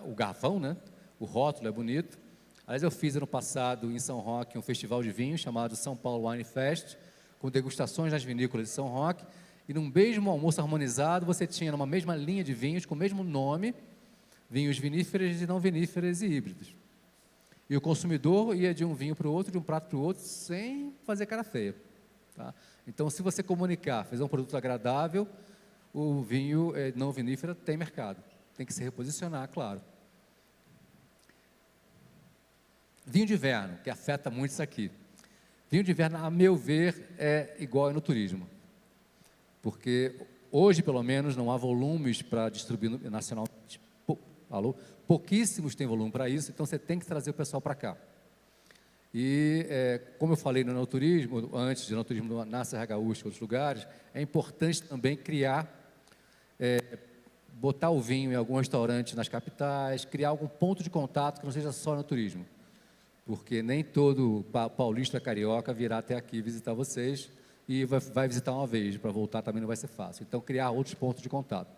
o garrafão, né? O rótulo é bonito. Aliás, eu fiz ano passado em São Roque um festival de vinho chamado São Paulo Wine Fest, com degustações nas vinícolas de São Roque, e num mesmo almoço harmonizado você tinha numa mesma linha de vinhos com o mesmo nome, vinhos viníferos e não viníferos e híbridos. E o consumidor ia de um vinho para o outro, de um prato para o outro, sem fazer cara feia. Tá? Então, se você comunicar, fazer um produto agradável, o vinho não vinífero tem mercado. Tem que se reposicionar, claro. Vinho de inverno, que afeta muito isso aqui. Vinho de inverno, a meu ver, é igual no turismo. Porque hoje, pelo menos, não há volumes para distribuir nacionalmente. Pouquíssimos têm volume para isso, então você tem que trazer o pessoal para cá. E, como eu falei no enoturismo, antes de enoturismo na Serra Gaúcha e outros lugares, é importante também criar, botar o vinho em algum restaurante nas capitais, criar algum ponto de contato que não seja só no turismo. Porque nem todo paulista carioca virá até aqui visitar vocês e vai visitar uma vez, para voltar também não vai ser fácil. Então, criar outros pontos de contato.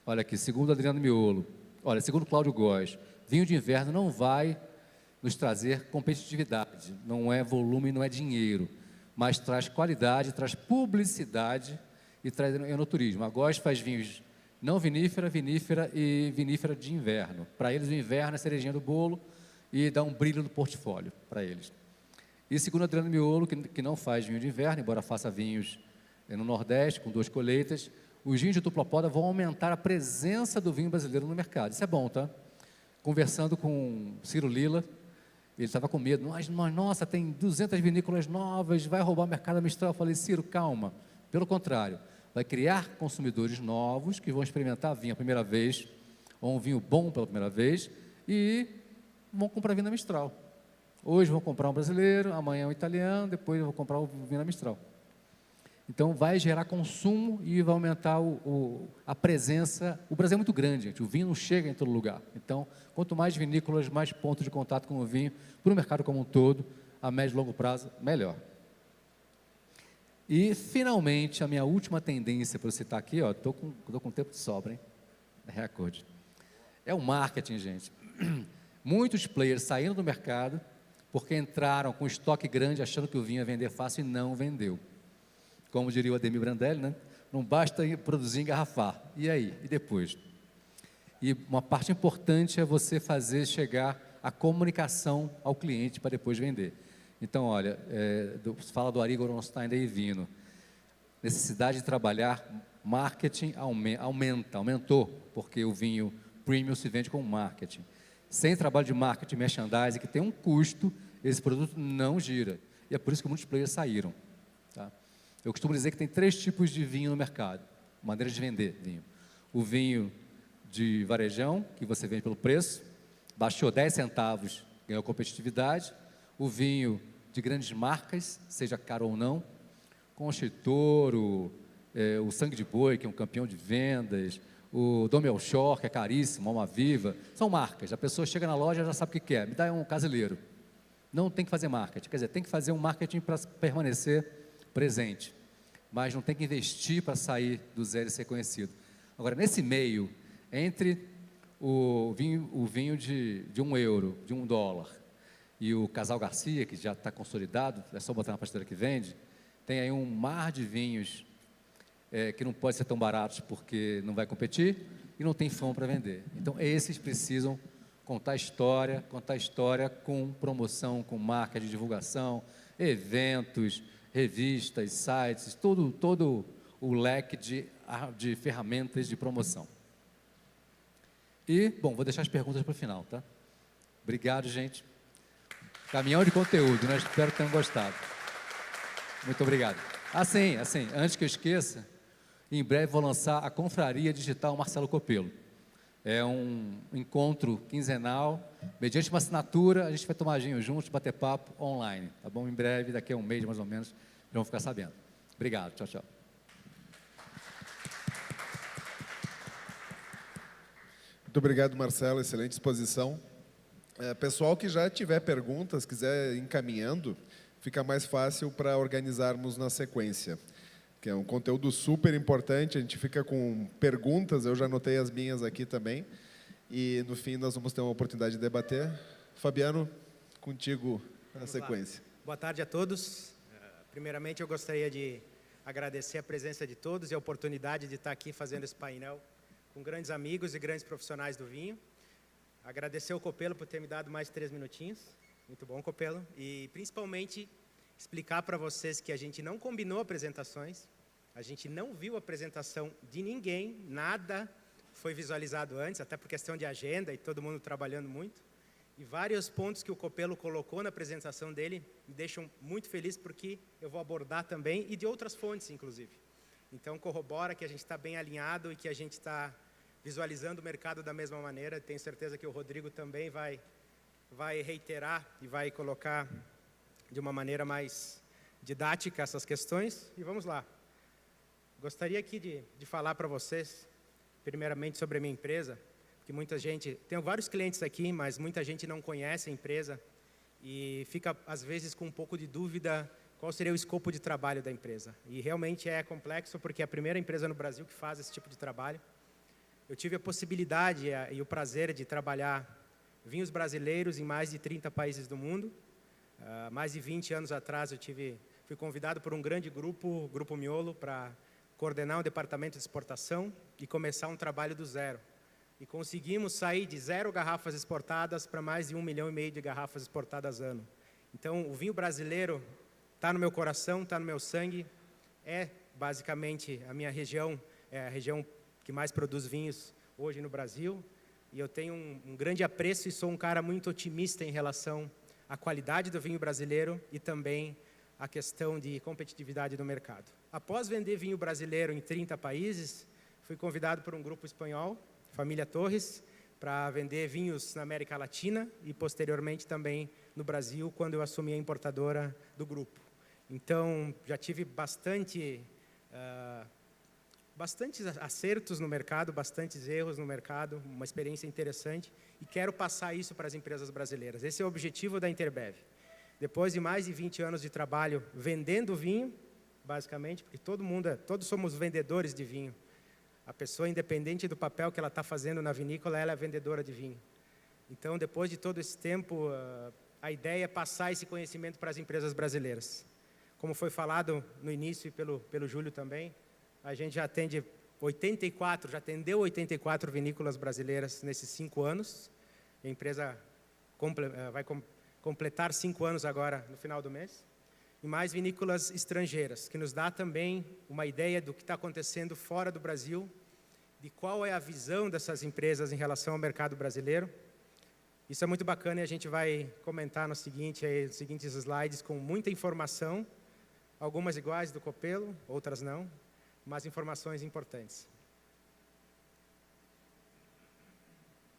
Olha aqui, segundo Adriano Miolo, segundo Cláudio Góes, vinho de inverno não vai nos trazer competitividade, não é volume, não é dinheiro, mas traz qualidade, traz publicidade e traz enoturismo. A Góes faz vinhos não vinífera, vinífera e vinífera de inverno. Para eles, o inverno é a cerejinha do bolo e dá um brilho no portfólio para eles. E segundo Adriano Miolo, que não faz vinho de inverno, embora faça vinhos no Nordeste, com 2 colheitas, os vinhos de dupla poda vão aumentar a presença do vinho brasileiro no mercado. Isso é bom, tá? Conversando com Ciro Lila, ele estava com medo. Nossa, tem 200 vinícolas novas, vai roubar o mercado Mistral. Eu falei, Ciro, calma. Pelo contrário, vai criar consumidores novos que vão experimentar vinho a primeira vez, ou um vinho bom pela primeira vez, e vão comprar vinho Mistral. Hoje vão comprar um brasileiro, amanhã um italiano, depois vão comprar o vinho Mistral. Então, vai gerar consumo e vai aumentar a presença. O Brasil é muito grande, gente. O vinho não chega em todo lugar. Então, quanto mais vinícolas, mais pontos de contato com o vinho, para o mercado como um todo, a médio e longo prazo, melhor. E, finalmente, a minha última tendência, para eu citar aqui, estou com tempo de sobra, hein? É recorde. É o marketing, gente. Muitos players saíram do mercado porque entraram com estoque grande, achando que o vinho ia vender fácil e não vendeu. Como diria o Ademir Brandelli, né? Não basta produzir e engarrafar. E aí? E depois? E uma parte importante é você fazer chegar a comunicação ao cliente para depois vender. Então, olha, fala do Ari Goronstein da Evino. Necessidade de trabalhar marketing aumentou, porque o vinho premium se vende com marketing. Sem trabalho de marketing, merchandising, que tem um custo, esse produto não gira. E é por isso que muitos players saíram. Tá? Eu costumo dizer que tem 3 tipos de vinho no mercado, maneiras de vender vinho. O vinho de varejão, que você vende pelo preço, baixou 10 centavos, ganhou competitividade. O vinho de grandes marcas, seja caro ou não, Concha e Toro, o Sangue de Boi, que é um campeão de vendas, o Dom Melchior, que é caríssimo, Alma Viva, são marcas. A pessoa chega na loja e já sabe o que quer, me dá um caseiro. Não tem que fazer marketing, quer dizer, tem que fazer um marketing para permanecer presente, mas não tem que investir para sair do zero e ser conhecido. Agora, nesse meio, entre o vinho de €1, de $1, e o Casal Garcia, que já está consolidado, é só botar na prateleira que vende, tem aí um mar de vinhos que não pode ser tão baratos porque não vai competir e não tem fã para vender. Então, esses precisam contar história com promoção, com marca de divulgação, eventos, revistas, sites, todo o leque de ferramentas de promoção. E, bom, vou deixar as perguntas para o final, tá? Obrigado, gente. Caminhão de conteúdo, né? Espero que tenham gostado. Muito obrigado. Assim, antes que eu esqueça, em breve vou lançar a Confraria Digital Marcelo Copelo. É um encontro quinzenal, mediante uma assinatura, a gente vai tomar vinho juntos, bater papo online, tá bom? Em breve, daqui a um mês mais ou menos, vão ficar sabendo. Obrigado, tchau, tchau. Muito obrigado, Marcelo, excelente exposição. Pessoal que já tiver perguntas, quiser ir encaminhando, fica mais fácil para organizarmos na sequência. Que é um conteúdo super importante, a gente fica com perguntas, eu já anotei as minhas aqui também, e no fim nós vamos ter uma oportunidade de debater. Fabiano, contigo a sequência. Boa tarde a todos. Primeiramente eu gostaria de agradecer a presença de todos e a oportunidade de estar aqui fazendo esse painel com grandes amigos e grandes profissionais do vinho. Agradecer ao Copelo por ter me dado mais 3 minutinhos. Muito bom, Copelo. E principalmente explicar para vocês que a gente não combinou apresentações, a gente não viu a apresentação de ninguém, nada foi visualizado antes, até por questão de agenda e todo mundo trabalhando muito. E vários pontos que o Copelo colocou na apresentação dele me deixam muito feliz porque eu vou abordar também e de outras fontes, inclusive. Então, corrobora que a gente está bem alinhado e que a gente está visualizando o mercado da mesma maneira. Tenho certeza que o Rodrigo também vai reiterar e vai colocar de uma maneira mais didática essas questões. E vamos lá. Gostaria aqui de falar para vocês, primeiramente, sobre a minha empresa, que muita gente... Tenho vários clientes aqui, mas muita gente não conhece a empresa e fica, às vezes, com um pouco de dúvida qual seria o escopo de trabalho da empresa. E realmente é complexo, porque é a primeira empresa no Brasil que faz esse tipo de trabalho. Eu tive a possibilidade e o prazer de trabalhar vinhos brasileiros em mais de 30 países do mundo. Mais de 20 anos atrás eu fui convidado por um grande grupo, o Grupo Miolo, para coordenar um departamento de exportação e começar um trabalho do zero. E conseguimos sair de 0 garrafas exportadas para mais de 1,5 milhão de garrafas exportadas ano. Então, o vinho brasileiro está no meu coração, está no meu sangue, é basicamente a minha região, é a região que mais produz vinhos hoje no Brasil, e eu tenho um grande apreço e sou um cara muito otimista em relação à qualidade do vinho brasileiro e também a questão de competitividade do mercado. Após vender vinho brasileiro em 30 países, fui convidado por um grupo espanhol, Família Torres, para vender vinhos na América Latina e, posteriormente, também no Brasil, quando eu assumi a importadora do grupo. Então, já tive bastantes acertos no mercado, bastantes erros no mercado, uma experiência interessante, e quero passar isso para as empresas brasileiras. Esse é o objetivo da Interbev. Depois de mais de 20 anos de trabalho vendendo vinho, basicamente, porque todos somos vendedores de vinho. A pessoa, independente do papel que ela está fazendo na vinícola, ela é vendedora de vinho. Então, depois de todo esse tempo, a ideia é passar esse conhecimento para as empresas brasileiras. Como foi falado no início e pelo Júlio também, a gente já atendeu 84 vinícolas brasileiras nesses 5 anos. A empresa vai completar 5 anos agora, no final do mês. E mais vinícolas estrangeiras, que nos dá também uma ideia do que está acontecendo fora do Brasil, de qual é a visão dessas empresas em relação ao mercado brasileiro. Isso é muito bacana e a gente vai comentar nos seguintes slides com muita informação, algumas iguais do Copelo, outras não, mas informações importantes.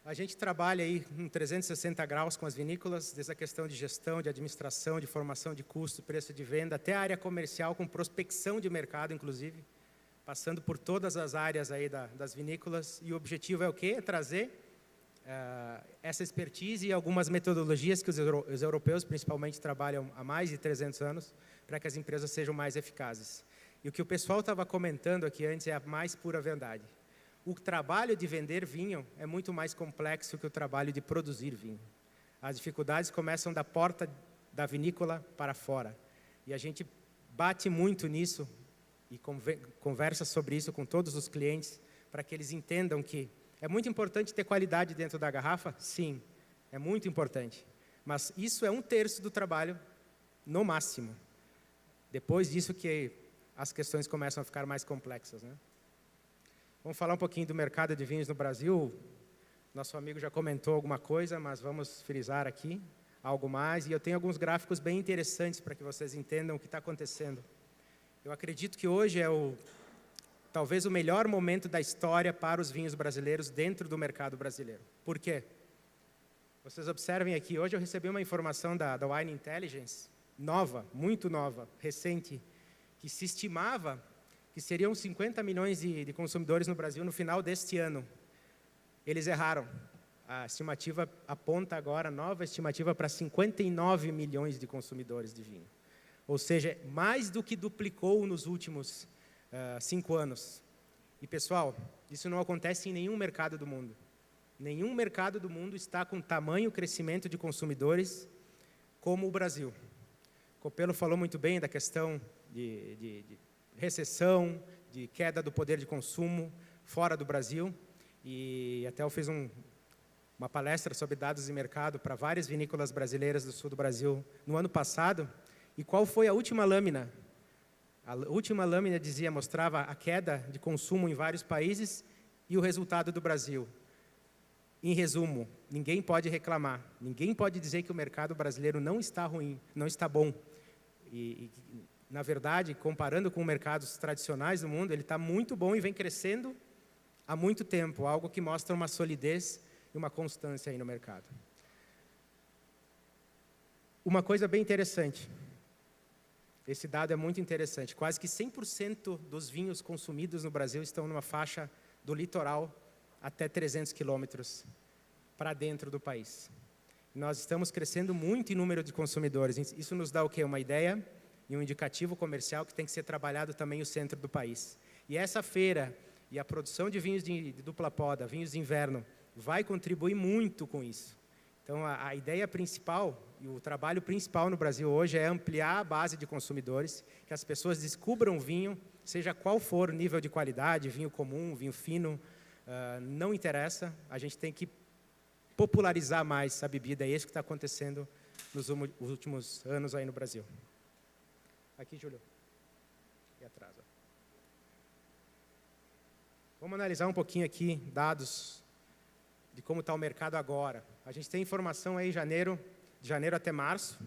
A gente trabalha aí em 360 graus com as vinícolas, desde a questão de gestão, de administração, de formação de custo, preço de venda, até a área comercial, com prospecção de mercado, inclusive, passando por todas as áreas aí das vinícolas. E o objetivo é o quê? É trazer essa expertise e algumas metodologias que os europeus, principalmente, trabalham há mais de 300 anos, para que as empresas sejam mais eficazes. E o que o pessoal estava comentando aqui antes é a mais pura verdade. O trabalho de vender vinho é muito mais complexo que o trabalho de produzir vinho. As dificuldades começam da porta da vinícola para fora. E a gente bate muito nisso e conversa sobre isso com todos os clientes para que eles entendam que é muito importante ter qualidade dentro da garrafa, sim, É muito importante. Mas isso é 1/3 do trabalho, no máximo. Depois disso que as questões começam a ficar mais complexas, né? Vamos falar um pouquinho do mercado de vinhos no Brasil. Nosso amigo já comentou alguma coisa, mas vamos frisar aqui algo mais. E eu tenho alguns gráficos bem interessantes para que vocês entendam o que está acontecendo. Eu acredito que hoje é talvez o melhor momento da história para os vinhos brasileiros dentro do mercado brasileiro. Por quê? Vocês observem aqui, hoje eu recebi uma informação da Wine Intelligence, nova, muito nova, recente, que se estimava que seriam 50 milhões de consumidores no Brasil no final deste ano. Eles erraram. A estimativa aponta agora, nova estimativa, para 59 milhões de consumidores de vinho. Ou seja, mais do que duplicou nos últimos 5 anos. E, pessoal, isso não acontece em nenhum mercado do mundo. Nenhum mercado do mundo está com tamanho crescimento de consumidores como o Brasil. Copelo falou muito bem da questão de recessão, de queda do poder de consumo fora do Brasil. E até eu fiz uma palestra sobre dados de mercado para várias vinícolas brasileiras do sul do Brasil no ano passado. E qual foi a última lâmina? A última lâmina mostrava a queda de consumo em vários países e o resultado do Brasil. Em resumo, ninguém pode reclamar, ninguém pode dizer que o mercado brasileiro não está ruim, não está bom. Na verdade, comparando com mercados tradicionais do mundo, ele está muito bom e vem crescendo há muito tempo, algo que mostra uma solidez e uma constância aí no mercado. Uma coisa bem interessante, esse dado é muito interessante, quase que 100% dos vinhos consumidos no Brasil estão numa faixa do litoral até 300 quilômetros para dentro do país. Nós estamos crescendo muito em número de consumidores. Isso nos dá o quê? Uma ideia e um indicativo comercial que tem que ser trabalhado também no centro do país. E essa feira e a produção de vinhos de dupla poda, vinhos de inverno, vai contribuir muito com isso. Então, a ideia principal e o trabalho principal no Brasil hoje é ampliar a base de consumidores, que as pessoas descubram o vinho, seja qual for o nível de qualidade, vinho comum, vinho fino, não interessa, a gente tem que popularizar mais a bebida, é isso que está acontecendo nos últimos anos aí no Brasil. Aqui, Júlio. E atrás. Ó. Vamos analisar um pouquinho aqui dados de como está o mercado agora. A gente tem informação aí de janeiro até março,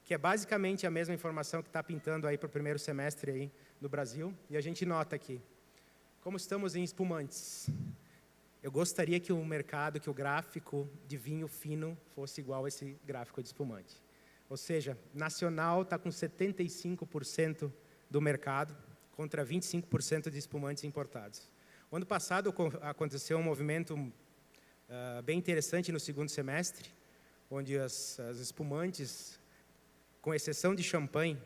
que é basicamente a mesma informação que está pintando aí para o primeiro semestre aí no Brasil. E a gente nota aqui, como estamos em espumantes. Eu gostaria que o mercado, que o gráfico de vinho fino fosse igual a esse gráfico de espumante. Ou seja, nacional está com 75% do mercado contra 25% de espumantes importados. O ano passado aconteceu um movimento bem interessante no segundo semestre, onde as espumantes, com exceção de champanhe,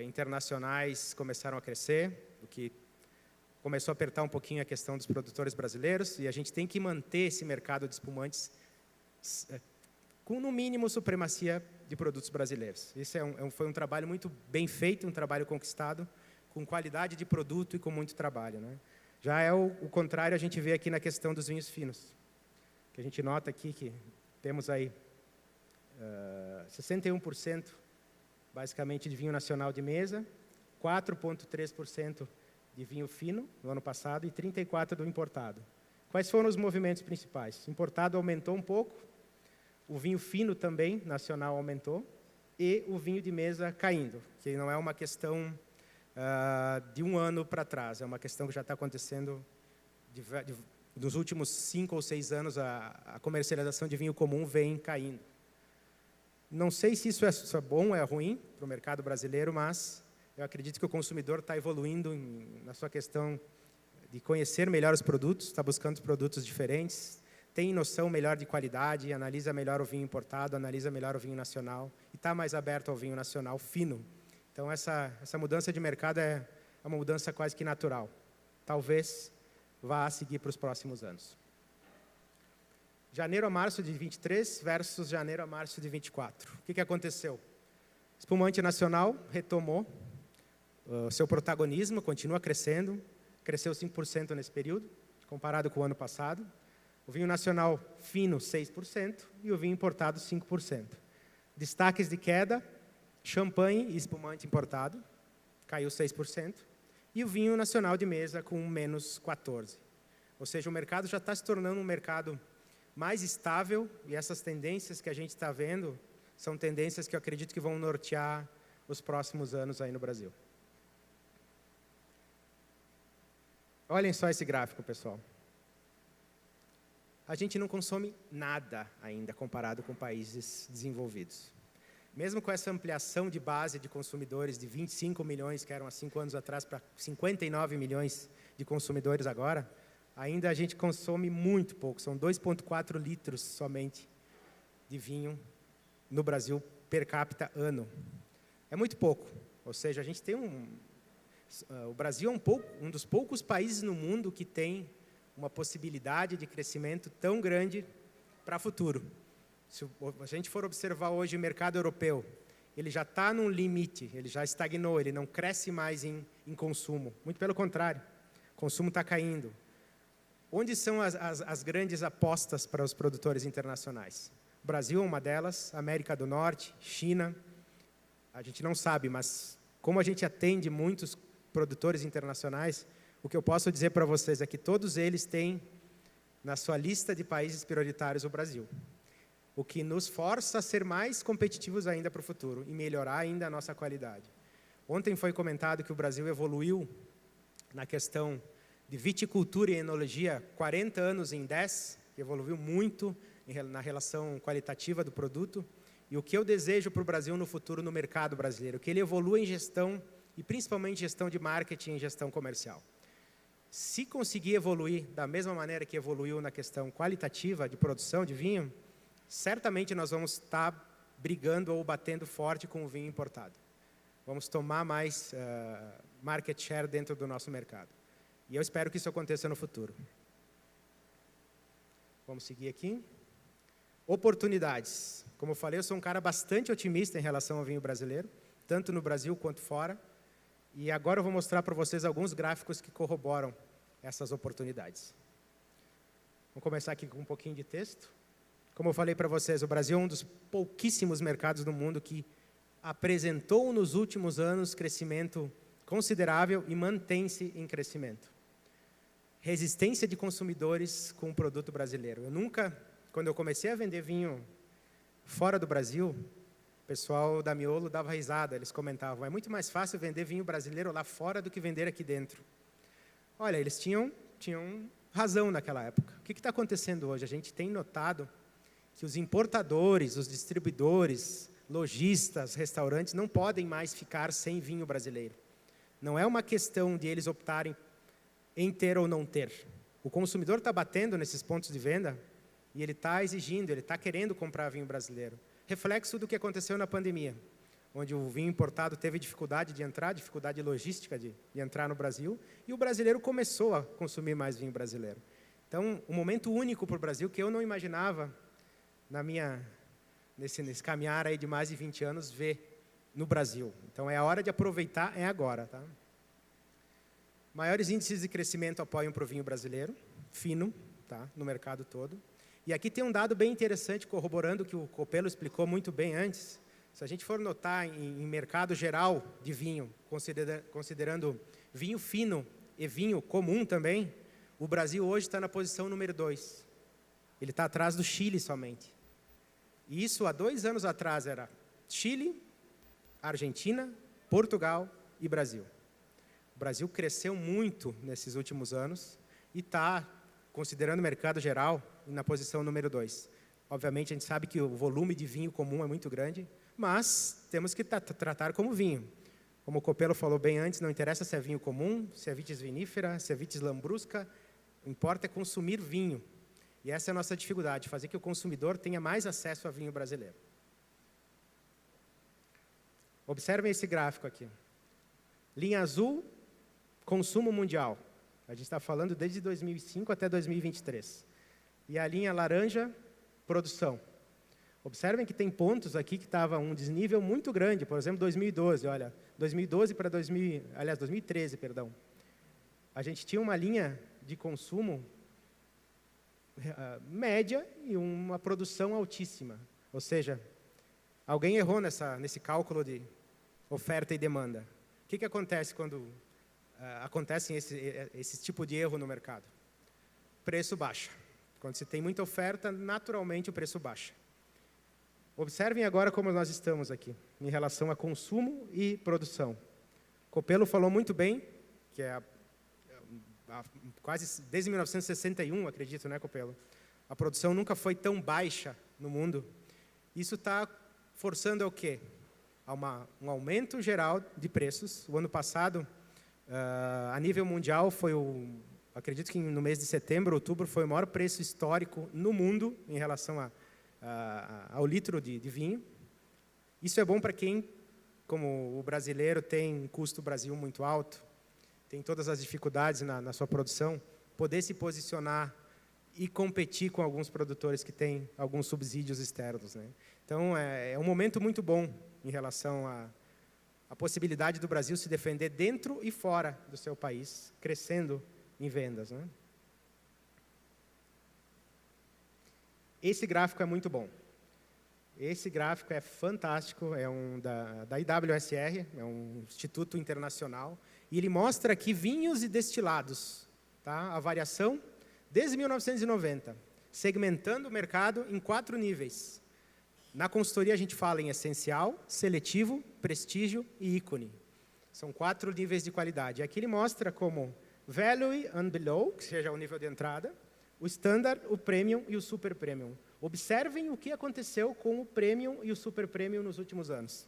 internacionais começaram a crescer, o que começou a apertar um pouquinho a questão dos produtores brasileiros, e a gente tem que manter esse mercado de espumantes com, no mínimo, supremacia de produtos brasileiros. Isso foi um trabalho muito bem feito, um trabalho conquistado, com qualidade de produto e com muito trabalho, né? Já é o contrário, a gente vê aqui na questão dos vinhos finos, que a gente nota aqui que temos aí 61% basicamente de vinho nacional de mesa, 4,3% de vinho fino no ano passado e 34% do importado. Quais foram os movimentos principais? O importado aumentou um pouco, o vinho fino também, nacional, aumentou, e o vinho de mesa caindo, que não é uma questão de um ano para trás, é uma questão que já está acontecendo nos últimos 5 ou 6 anos, a comercialização de vinho comum vem caindo. Não sei se isso é bom ou é ruim para o mercado brasileiro, mas eu acredito que o consumidor está evoluindo na sua questão de conhecer melhor os produtos, está buscando produtos diferentes, tem noção melhor de qualidade, analisa melhor o vinho importado, analisa melhor o vinho nacional e está mais aberto ao vinho nacional fino. Então, essa mudança de mercado é uma mudança quase que natural. Talvez vá a seguir para os próximos anos. Janeiro a março de 23 versus janeiro a março de 24. O que aconteceu? Espumante nacional retomou seu protagonismo, continua crescendo, cresceu 5% nesse período, comparado com o ano passado. O vinho nacional fino, 6%, e o vinho importado, 5%. Destaques de queda, champanhe e espumante importado, caiu 6%, e o vinho nacional de mesa com menos 14%. Ou seja, o mercado já está se tornando um mercado mais estável, e essas tendências que a gente está vendo são tendências que eu acredito que vão nortear os próximos anos aí no Brasil. Olhem só esse gráfico, pessoal. A gente não consome nada ainda comparado com países desenvolvidos. Mesmo com essa ampliação de base de consumidores de 25 milhões, que eram há 5 anos atrás, para 59 milhões de consumidores agora, ainda a gente consome muito pouco. São 2,4 litros somente de vinho no Brasil per capita ano. É muito pouco. Ou seja, a gente tem o Brasil é um dos poucos países no mundo que tem uma possibilidade de crescimento tão grande para o futuro. Se a gente for observar hoje o mercado europeu, ele já está num limite, ele já estagnou, ele não cresce mais em consumo. Muito pelo contrário, o consumo está caindo. Onde são as grandes apostas para os produtores internacionais? O Brasil é uma delas, América do Norte, China. A gente não sabe, mas como a gente atende muitos produtores internacionais, o que eu posso dizer para vocês é que todos eles têm na sua lista de países prioritários o Brasil. O que nos força a ser mais competitivos ainda para o futuro e melhorar ainda a nossa qualidade. Ontem foi comentado que o Brasil evoluiu na questão de viticultura e enologia 40 anos em 10, evoluiu muito na relação qualitativa do produto. E o que eu desejo para o Brasil no futuro no mercado brasileiro? Que ele evolua em gestão e principalmente gestão de marketing e gestão comercial. Se conseguir evoluir da mesma maneira que evoluiu na questão qualitativa de produção de vinho, certamente nós vamos estar brigando ou batendo forte com o vinho importado. Vamos tomar mais market share dentro do nosso mercado. E eu espero que isso aconteça no futuro. Vamos seguir aqui. Oportunidades. Como eu falei, eu sou um cara bastante otimista em relação ao vinho brasileiro, tanto no Brasil quanto fora. E agora eu vou mostrar para vocês alguns gráficos que corroboram essas oportunidades. Vamos começar aqui com um pouquinho de texto. Como eu falei para vocês, o Brasil é um dos pouquíssimos mercados do mundo que apresentou nos últimos anos crescimento considerável e mantém-se em crescimento. Resistência de consumidores com o produto brasileiro. Quando eu comecei a vender vinho fora do Brasil, o pessoal da Miolo dava risada, eles comentavam, é muito mais fácil vender vinho brasileiro lá fora do que vender aqui dentro. Olha, eles tinham razão naquela época. O que está acontecendo hoje? A gente tem notado que os importadores, os distribuidores, lojistas, restaurantes não podem mais ficar sem vinho brasileiro. Não é uma questão de eles optarem em ter ou não ter. O consumidor está batendo nesses pontos de venda e ele está exigindo, ele está querendo comprar vinho brasileiro. Reflexo do que aconteceu na pandemia, onde o vinho importado teve dificuldade de entrar, dificuldade logística de entrar no Brasil, e o brasileiro começou a consumir mais vinho brasileiro. Então, um momento único para o Brasil que eu não imaginava nesse caminhar aí de mais de 20 anos ver no Brasil. Então, é a hora de aproveitar, é agora. Tá? Maiores índices de crescimento apoiam para o vinho brasileiro, fino, tá? No mercado todo. E aqui tem um dado bem interessante, corroborando o que o Copelo explicou muito bem antes. Se a gente for notar em mercado geral de vinho, considerando vinho fino e vinho comum também, o Brasil hoje está na posição número 2. Ele está atrás do Chile somente. E isso há 2 anos atrás era Chile, Argentina, Portugal e Brasil. O Brasil cresceu muito nesses últimos anos e está, considerando o mercado geral, na posição número 2. Obviamente, a gente sabe que o volume de vinho comum é muito grande, mas temos que tratar como vinho. Como o Copelo falou bem antes, não interessa se é vinho comum, se é vitis vinífera, se é vitis lambrusca, o que importa é consumir vinho. E essa é a nossa dificuldade, fazer que o consumidor tenha mais acesso a vinho brasileiro. Observem esse gráfico aqui. Linha azul, consumo mundial. A gente está falando desde 2005 até 2023. E a linha laranja, produção. Observem que tem pontos aqui que estava um desnível muito grande. Por exemplo, 2012, olha. 2012 para 2013, perdão. A gente tinha uma linha de consumo média e uma produção altíssima. Ou seja, alguém errou nesse cálculo de oferta e demanda. O que acontece quando acontece esse tipo de erro no mercado? O preço baixa. Quando você tem muita oferta, naturalmente o preço baixa. Observem agora como nós estamos aqui, em relação a consumo e produção. Copelo falou muito bem, que é quase desde 1961, acredito, né, Copelo? A produção nunca foi tão baixa no mundo. Isso está forçando ao quê? A um aumento geral de preços. O ano passado, a nível mundial, acredito que no mês de setembro, outubro, foi o maior preço histórico no mundo em relação ao litro de vinho. Isso é bom para quem, como o brasileiro, tem um custo Brasil muito alto, tem todas as dificuldades na sua produção, poder se posicionar e competir com alguns produtores que têm alguns subsídios externos, né? Então, é um momento muito bom em relação à possibilidade do Brasil se defender dentro e fora do seu país, crescendo em vendas, né? Esse gráfico é muito bom. Esse gráfico é fantástico, é da IWSR, é um instituto internacional, e ele mostra aqui vinhos e destilados, tá? A variação desde 1990, segmentando o mercado em 4 níveis. Na consultoria a gente fala em essencial, seletivo, prestígio e ícone. São 4 níveis de qualidade. Aqui ele mostra como value and below, que seja o nível de entrada, o standard, o premium e o super premium. Observem o que aconteceu com o premium e o super premium nos últimos anos.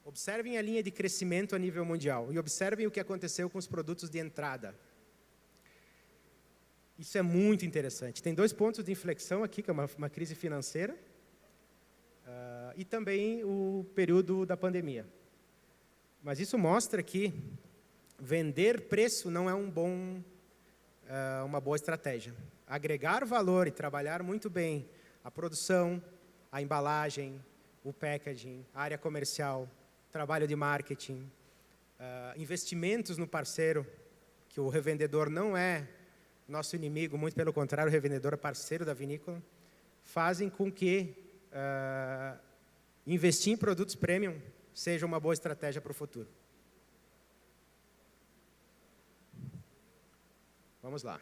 Observem a linha de crescimento a nível mundial e observem o que aconteceu com os produtos de entrada. Isso é muito interessante. Tem 2 pontos de inflexão aqui, que é uma crise financeira, e também o período da pandemia. Mas isso mostra que vender preço não é uma boa estratégia. Agregar valor e trabalhar muito bem a produção, a embalagem, o packaging, a área comercial, trabalho de marketing, investimentos no parceiro, que o revendedor não é nosso inimigo, muito pelo contrário, o revendedor é parceiro da vinícola, fazem com que investir em produtos premium seja uma boa estratégia para o futuro. Vamos lá.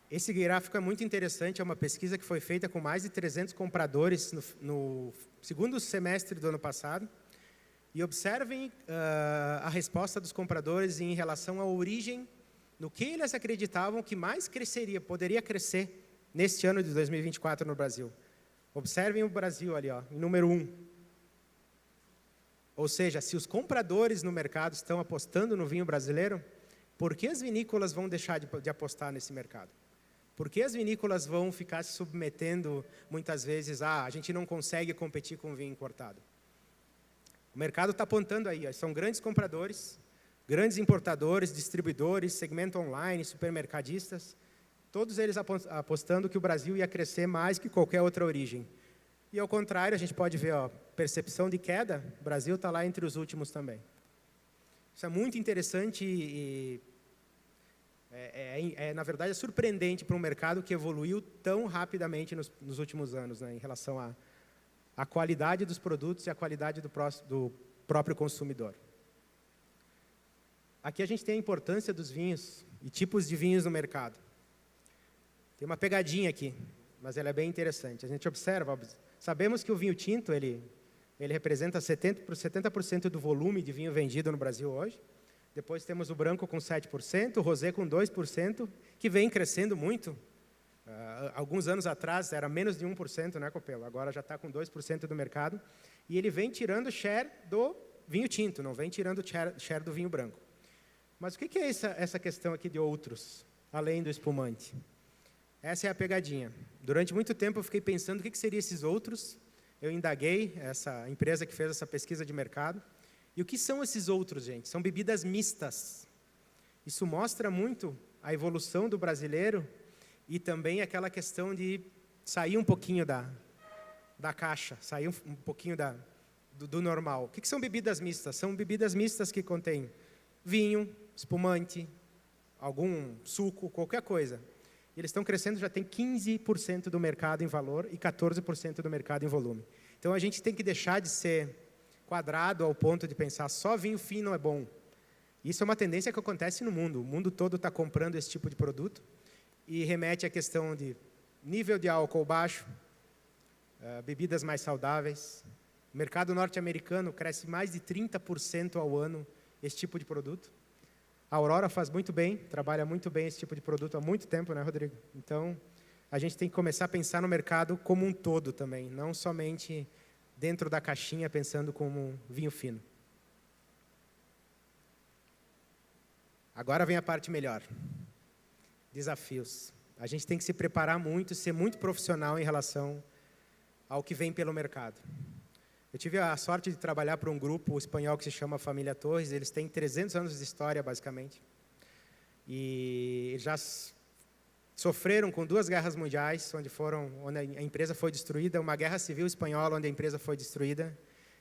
Esse gráfico é muito interessante, é uma pesquisa que foi feita com mais de 300 compradores no segundo semestre do ano passado. E observem a resposta dos compradores em relação à origem, no que eles acreditavam que mais poderia crescer neste ano de 2024 no Brasil. Observem o Brasil ali, ó, em número 1. Ou seja, se os compradores no mercado estão apostando no vinho brasileiro, por que as vinícolas vão deixar de apostar nesse mercado? Por que as vinícolas vão ficar se submetendo, muitas vezes, a gente não consegue competir com vinho importado? O mercado está apontando aí, ó, são grandes compradores, grandes importadores, distribuidores, segmento online, supermercadistas, todos eles apostando que o Brasil ia crescer mais que qualquer outra origem. E, ao contrário, a gente pode ver, ó, percepção de queda, o Brasil está lá entre os últimos também. Isso é muito interessante e na verdade, é surpreendente para um mercado que evoluiu tão rapidamente nos últimos anos, né, em relação à qualidade dos produtos e à qualidade do próprio consumidor. Aqui a gente tem a importância dos vinhos e tipos de vinhos no mercado. Tem uma pegadinha aqui, mas ela é bem interessante. A gente observa, sabemos que o vinho tinto, ele representa 70% do volume de vinho vendido no Brasil hoje. Depois temos o branco com 7%, o rosé com 2%, que vem crescendo muito. Alguns anos atrás era menos de 1%, né, Copelo? Agora já está com 2% do mercado. E ele vem tirando o share do vinho tinto, não vem tirando o share do vinho branco. Mas o que é essa questão aqui de outros, além do espumante? Essa é a pegadinha. Durante muito tempo eu fiquei pensando o que seriam esses outros. Eu indaguei essa empresa que fez essa pesquisa de mercado. E o que são esses outros, gente? São bebidas mistas. Isso mostra muito a evolução do brasileiro e também aquela questão de sair um pouquinho da caixa, sair um pouquinho do normal. O que são bebidas mistas? São bebidas mistas que contêm vinho, espumante, algum suco, qualquer coisa. E eles estão crescendo, já tem 15% do mercado em valor e 14% do mercado em volume. Então, a gente tem que deixar de ser quadrado ao ponto de pensar só vinho fino é bom. Isso é uma tendência que acontece no mundo. O mundo todo está comprando esse tipo de produto e remete à questão de nível de álcool baixo, bebidas mais saudáveis. O mercado norte-americano cresce mais de 30% ao ano esse tipo de produto. A Aurora faz muito bem, trabalha muito bem esse tipo de produto há muito tempo, né, Rodrigo? Então, a gente tem que começar a pensar no mercado como um todo também, não somente dentro da caixinha, pensando como um vinho fino. Agora vem a parte melhor. Desafios. A gente tem que se preparar muito, ser muito profissional em relação ao que vem pelo mercado. Eu tive a sorte de trabalhar para um grupo espanhol que se chama Família Torres. Eles têm 300 anos de história, basicamente. E já sofreram com 2 guerras mundiais, onde a empresa foi destruída, uma guerra civil espanhola, onde a empresa foi destruída.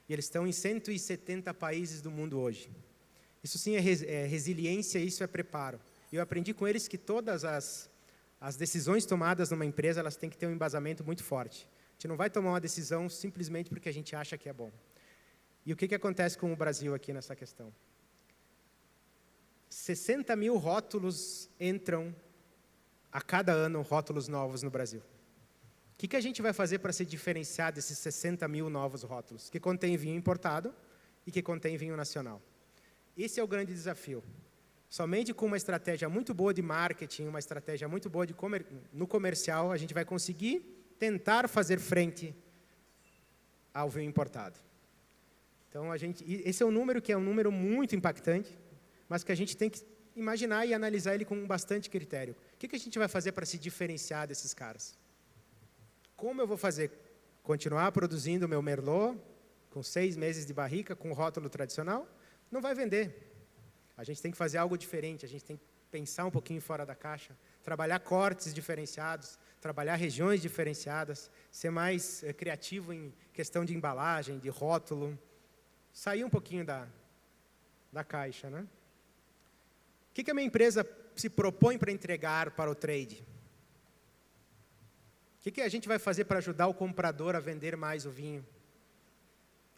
E eles estão em 170 países do mundo hoje. Isso sim é resiliência, isso é preparo. E eu aprendi com eles que todas as decisões tomadas numa empresa, elas têm que ter um embasamento muito forte. A gente não vai tomar uma decisão simplesmente porque a gente acha que é bom. E o que acontece com o Brasil aqui nessa questão? 60 mil rótulos entram a cada ano, rótulos novos no Brasil. O que a gente vai fazer para se diferenciar desses 60 mil novos rótulos? Que contém vinho importado e que contém vinho nacional. Esse é o grande desafio. Somente com uma estratégia muito boa de marketing, uma estratégia muito boa no comercial, a gente vai conseguir tentar fazer frente ao vinho importado. Então, esse é um número que é um número muito impactante, mas que a gente tem que imaginar e analisar ele com bastante critério. O que a gente vai fazer para se diferenciar desses caras? Como eu vou fazer? Continuar produzindo o meu Merlot com 6 meses de barrica, com rótulo tradicional? Não vai vender. A gente tem que fazer algo diferente, a gente tem que pensar um pouquinho fora da caixa, trabalhar cortes diferenciados, trabalhar regiões diferenciadas, ser mais criativo em questão de embalagem, de rótulo, sair um pouquinho da caixa, né? O que a minha empresa se propõe para entregar para o trade? O que a gente vai fazer para ajudar o comprador a vender mais o vinho?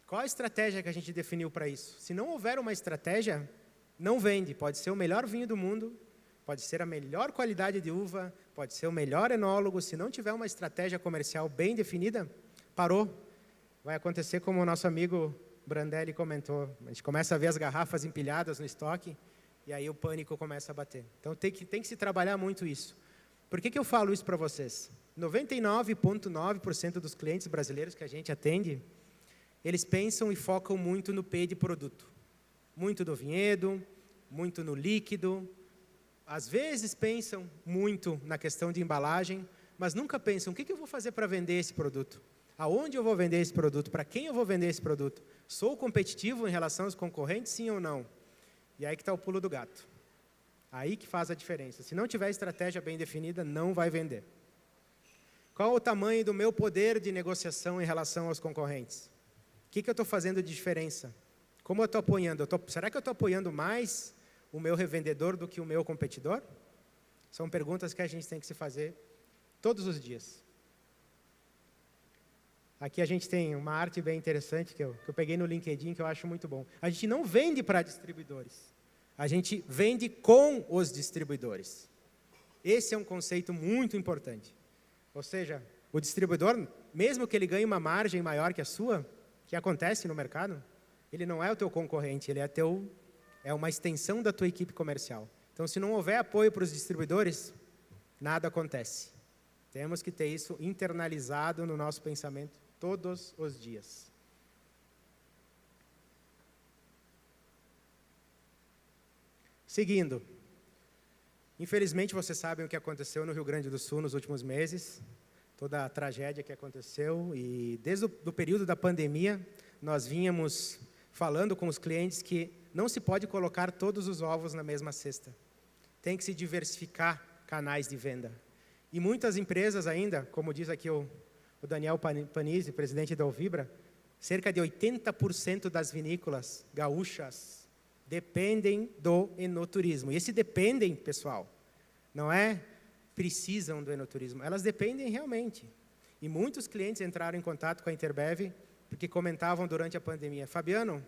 Qual a estratégia que a gente definiu para isso? Se não houver uma estratégia, não vende. Pode ser o melhor vinho do mundo, pode ser a melhor qualidade de uva, pode ser o melhor enólogo. Se não tiver uma estratégia comercial bem definida, parou. Vai acontecer como o nosso amigo Brandelli comentou. A gente começa a ver as garrafas empilhadas no estoque e aí o pânico começa a bater. Então, tem que se trabalhar muito isso. Por que eu falo isso para vocês? 99,9% dos clientes brasileiros que a gente atende, eles pensam e focam muito no P de produto. Muito do vinhedo, muito no líquido. Às vezes pensam muito na questão de embalagem, mas nunca pensam, o que eu vou fazer para vender esse produto? Aonde eu vou vender esse produto? Para quem eu vou vender esse produto? Sou competitivo em relação aos concorrentes, sim ou não? E aí que está o pulo do gato. Aí que faz a diferença. Se não tiver estratégia bem definida, não vai vender. Qual o tamanho do meu poder de negociação em relação aos concorrentes? O que eu estou fazendo de diferença? Como eu estou apoiando? Será que eu estou apoiando mais o meu revendedor do que o meu competidor? São perguntas que a gente tem que se fazer todos os dias. Aqui a gente tem uma arte bem interessante que eu peguei no LinkedIn, que eu acho muito bom. A gente não vende para distribuidores. A gente vende com os distribuidores. Esse é um conceito muito importante. Ou seja, o distribuidor, mesmo que ele ganhe uma margem maior que a sua, que acontece no mercado, ele não é o teu concorrente, ele é uma extensão da tua equipe comercial. Então, se não houver apoio para os distribuidores, nada acontece. Temos que ter isso internalizado no nosso pensamento todos os dias. Seguindo. Infelizmente, vocês sabem o que aconteceu no Rio Grande do Sul nos últimos meses, toda a tragédia que aconteceu, e desde o período da pandemia, nós vínhamos falando com os clientes que não se pode colocar todos os ovos na mesma cesta. Tem que se diversificar canais de venda. E muitas empresas ainda, como diz aqui o Daniel Panizzi, presidente da Alvibra, cerca de 80% das vinícolas gaúchas dependem do enoturismo. E esse dependem, pessoal, não é precisam do enoturismo. Elas dependem realmente. E muitos clientes entraram em contato com a Interbev porque comentavam durante a pandemia: Fabiano,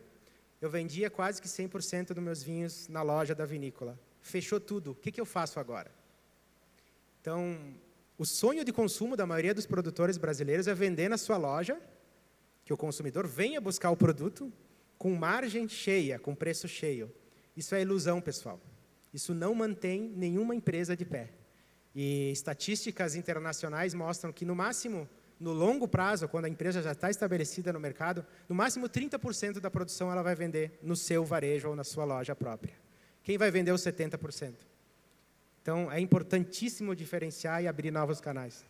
eu vendia quase que 100% dos meus vinhos na loja da vinícola. Fechou tudo. O que eu faço agora? Então, o sonho de consumo da maioria dos produtores brasileiros é vender na sua loja, que o consumidor venha buscar o produto com margem cheia, com preço cheio. Isso é ilusão, pessoal. Isso não mantém nenhuma empresa de pé. E estatísticas internacionais mostram que, no máximo, no longo prazo, quando a empresa já está estabelecida no mercado, no máximo 30% da produção ela vai vender no seu varejo ou na sua loja própria. Quem vai vender os 70%? Então, é importantíssimo diferenciar e abrir novos canais.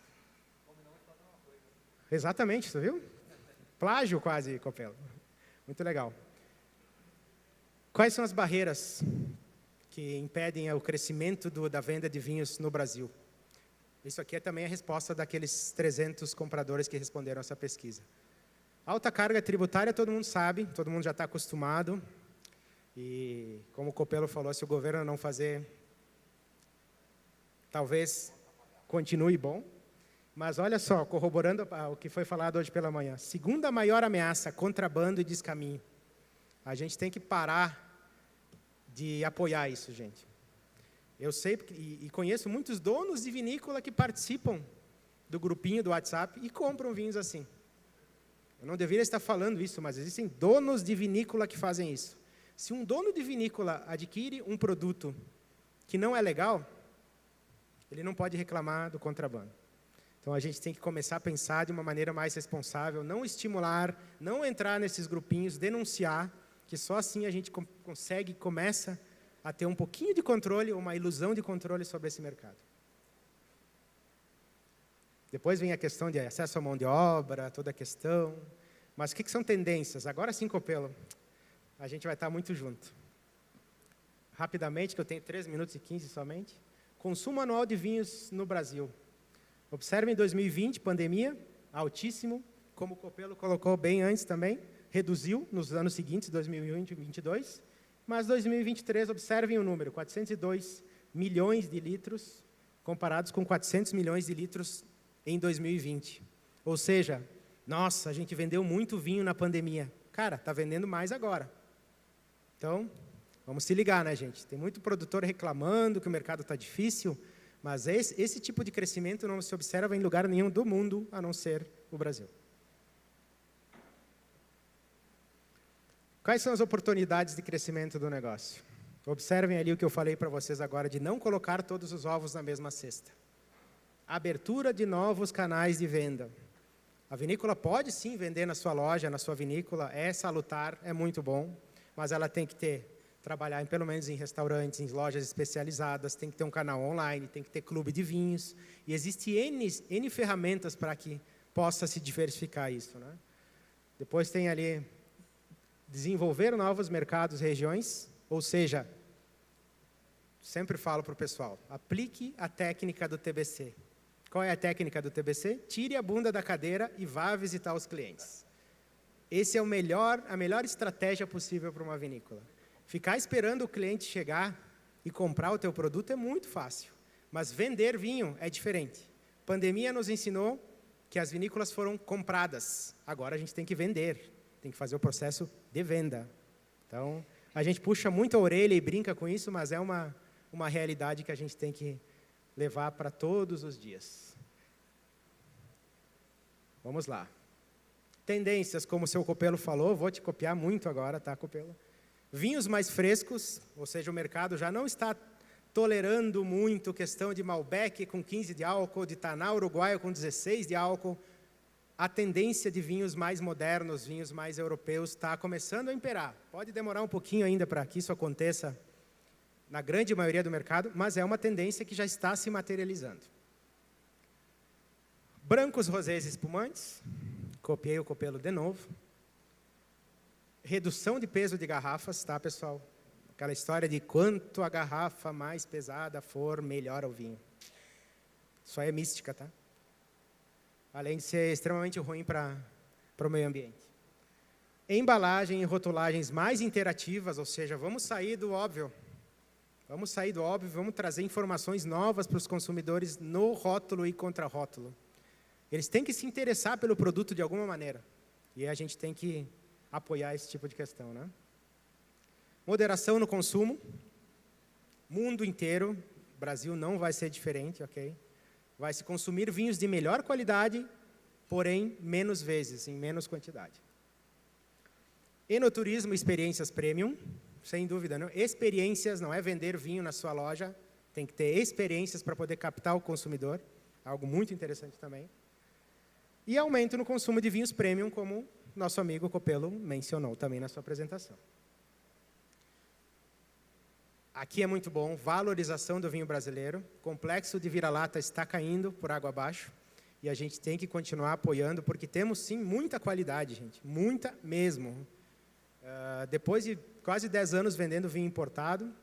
Exatamente, você viu? Plágio quase, Copelo. Muito legal. Quais são as barreiras que impedem o crescimento da venda de vinhos no Brasil? Isso aqui é também a resposta daqueles 300 compradores que responderam essa pesquisa. Alta carga tributária, todo mundo sabe, todo mundo já está acostumado. E, como o Copelo falou, se o governo não fazer, talvez continue bom. Mas olha só, corroborando o que foi falado hoje pela manhã. Segunda maior ameaça, contrabando e descaminho. A gente tem que parar de apoiar isso, gente. Eu sei e conheço muitos donos de vinícola que participam do grupinho do WhatsApp e compram vinhos assim. Eu não deveria estar falando isso, mas existem donos de vinícola que fazem isso. Se um dono de vinícola adquire um produto que não é legal, ele não pode reclamar do contrabando. Então, a gente tem que começar a pensar de uma maneira mais responsável, não estimular, não entrar nesses grupinhos, denunciar, que só assim a gente começa a ter um pouquinho de controle, uma ilusão de controle sobre esse mercado. Depois vem a questão de acesso à mão de obra, toda a questão. Mas o que são tendências? Agora sim, Copelo, a gente vai estar muito junto. Rapidamente, que eu tenho 3 minutos e 15 somente. Consumo anual de vinhos no Brasil. Observem 2020, pandemia, altíssimo, como o Copelo colocou bem antes também, reduziu nos anos seguintes, 2020 e 2022, mas 2023, observem o número, 402 milhões de litros, comparados com 400 milhões de litros em 2020. Ou seja, nossa, a gente vendeu muito vinho na pandemia. Cara, está vendendo mais agora. Então, vamos se ligar, né, gente? Tem muito produtor reclamando que o mercado está difícil, mas esse tipo de crescimento não se observa em lugar nenhum do mundo, a não ser o Brasil. Quais são as oportunidades de crescimento do negócio? Observem ali o que eu falei para vocês agora, de não colocar todos os ovos na mesma cesta. Abertura de novos canais de venda. A vinícola pode sim vender na sua loja, na sua vinícola, é salutar, é muito bom, mas ela tem que trabalhar pelo menos em restaurantes, em lojas especializadas, tem que ter um canal online, tem que ter clube de vinhos, e existem N ferramentas para que possa se diversificar isso, né? Depois tem ali desenvolver novos mercados, regiões, ou seja, sempre falo para o pessoal, aplique a técnica do TBC. Qual é a técnica do TBC? Tire a bunda da cadeira e vá visitar os clientes. Esse é a melhor estratégia possível para uma vinícola. Ficar esperando o cliente chegar e comprar o teu produto é muito fácil, mas vender vinho é diferente. A pandemia nos ensinou que as vinícolas foram compradas, agora a gente tem que vender, tem que fazer o processo de venda. Então, a gente puxa muito a orelha e brinca com isso, mas é uma realidade que a gente tem que levar para todos os dias. Vamos lá. Tendências, como o seu Copelo falou, vou te copiar muito agora, tá, Copelo? Vinhos mais frescos, ou seja, o mercado já não está tolerando muito questão de Malbec com 15 de álcool, de Taná uruguaio com 16 de álcool. A tendência de vinhos mais modernos, vinhos mais europeus, está começando a imperar. Pode demorar um pouquinho ainda para que isso aconteça na grande maioria do mercado, mas é uma tendência que já está se materializando. Brancos, rosés e espumantes. Copiei o Copelo de novo. Redução de peso de garrafas, tá, pessoal? Aquela história de quanto a garrafa mais pesada for, melhor o vinho. Isso aí é mística, tá? Além de ser extremamente ruim para o meio ambiente. Embalagem e rotulagens mais interativas, ou seja, vamos sair do óbvio. Vamos sair do óbvio, vamos trazer informações novas para os consumidores no rótulo e contra-rótulo. Eles têm que se interessar pelo produto de alguma maneira. E a gente tem que apoiar esse tipo de questão, né? Moderação no consumo. Mundo inteiro, Brasil não vai ser diferente, ok? Vai se consumir vinhos de melhor qualidade, porém menos vezes, em menos quantidade. Enoturismo, experiências premium, sem dúvida, não? Experiências, não é vender vinho na sua loja, tem que ter experiências para poder captar o consumidor, algo muito interessante também. E aumento no consumo de vinhos premium, como nosso amigo Copelo mencionou também na sua apresentação. Aqui é muito bom, valorização do vinho brasileiro, complexo de vira-lata está caindo por água abaixo, e a gente tem que continuar apoiando, porque temos sim muita qualidade, gente, muita mesmo. Depois de quase 10 anos vendendo vinho importado,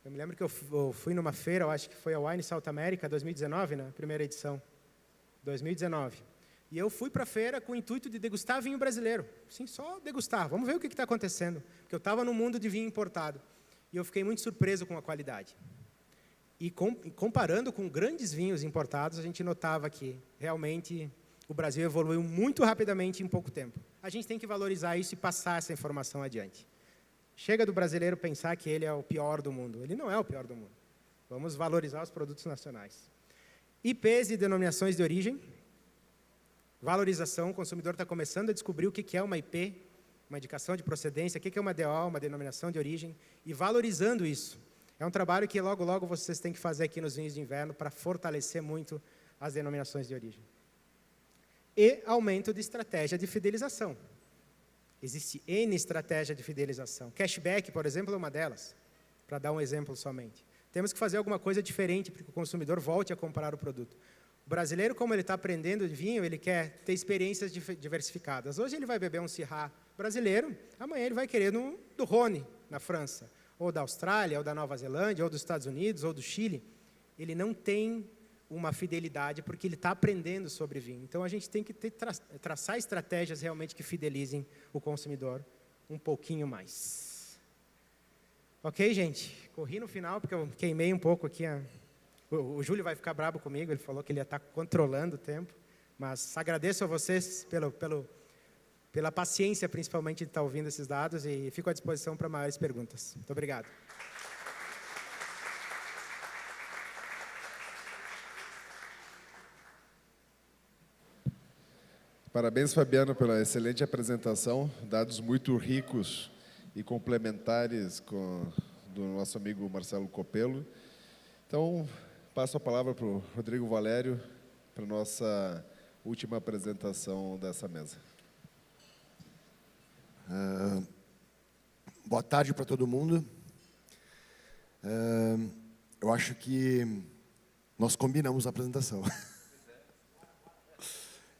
eu me lembro que eu fui numa feira, eu acho que foi a Wine South America, 2019, né? Primeira edição, 2019. E eu fui para a feira com o intuito de degustar vinho brasileiro. Sim, só degustar, vamos ver o que está acontecendo. Porque eu estava no mundo de vinho importado. E eu fiquei muito surpreso com a qualidade. E comparando com grandes vinhos importados, a gente notava que realmente o Brasil evoluiu muito rapidamente em pouco tempo. A gente tem que valorizar isso e passar essa informação adiante. Chega do brasileiro pensar que ele é o pior do mundo. Ele não é o pior do mundo. Vamos valorizar os produtos nacionais. IPs e denominações de origem. Valorização. O consumidor está começando a descobrir o que é uma IP, uma indicação de procedência, o que é uma DO, uma denominação de origem, e valorizando isso. É um trabalho que logo, logo vocês têm que fazer aqui nos vinhos de inverno para fortalecer muito as denominações de origem. E aumento de estratégia de fidelização. Existe N estratégia de fidelização. Cashback, por exemplo, é uma delas, para dar um exemplo somente. Temos que fazer alguma coisa diferente para que o consumidor volte a comprar o produto. O brasileiro, como ele está aprendendo de vinho, ele quer ter experiências diversificadas. Hoje ele vai beber um Syrah brasileiro, amanhã ele vai querer do Rhône, na França, ou da Austrália, ou da Nova Zelândia, ou dos Estados Unidos, ou do Chile. Ele não tem uma fidelidade porque ele está aprendendo sobre vinho. Então, a gente tem que traçar estratégias realmente que fidelizem o consumidor um pouquinho mais. Ok, gente? Corri no final porque eu queimei um pouco aqui. O Júlio vai ficar bravo comigo, ele falou que ele ia estar controlando o tempo. Mas agradeço a vocês pela paciência, principalmente, de estar ouvindo esses dados e fico à disposição para maiores perguntas. Muito obrigado. Parabéns, Fabiano, pela excelente apresentação, dados muito ricos e complementares do nosso amigo Marcelo Copelo. Então, passo a palavra para o Rodrigo Valério, para a nossa última apresentação dessa mesa. Boa tarde para todo mundo. Eu acho que nós combinamos a apresentação.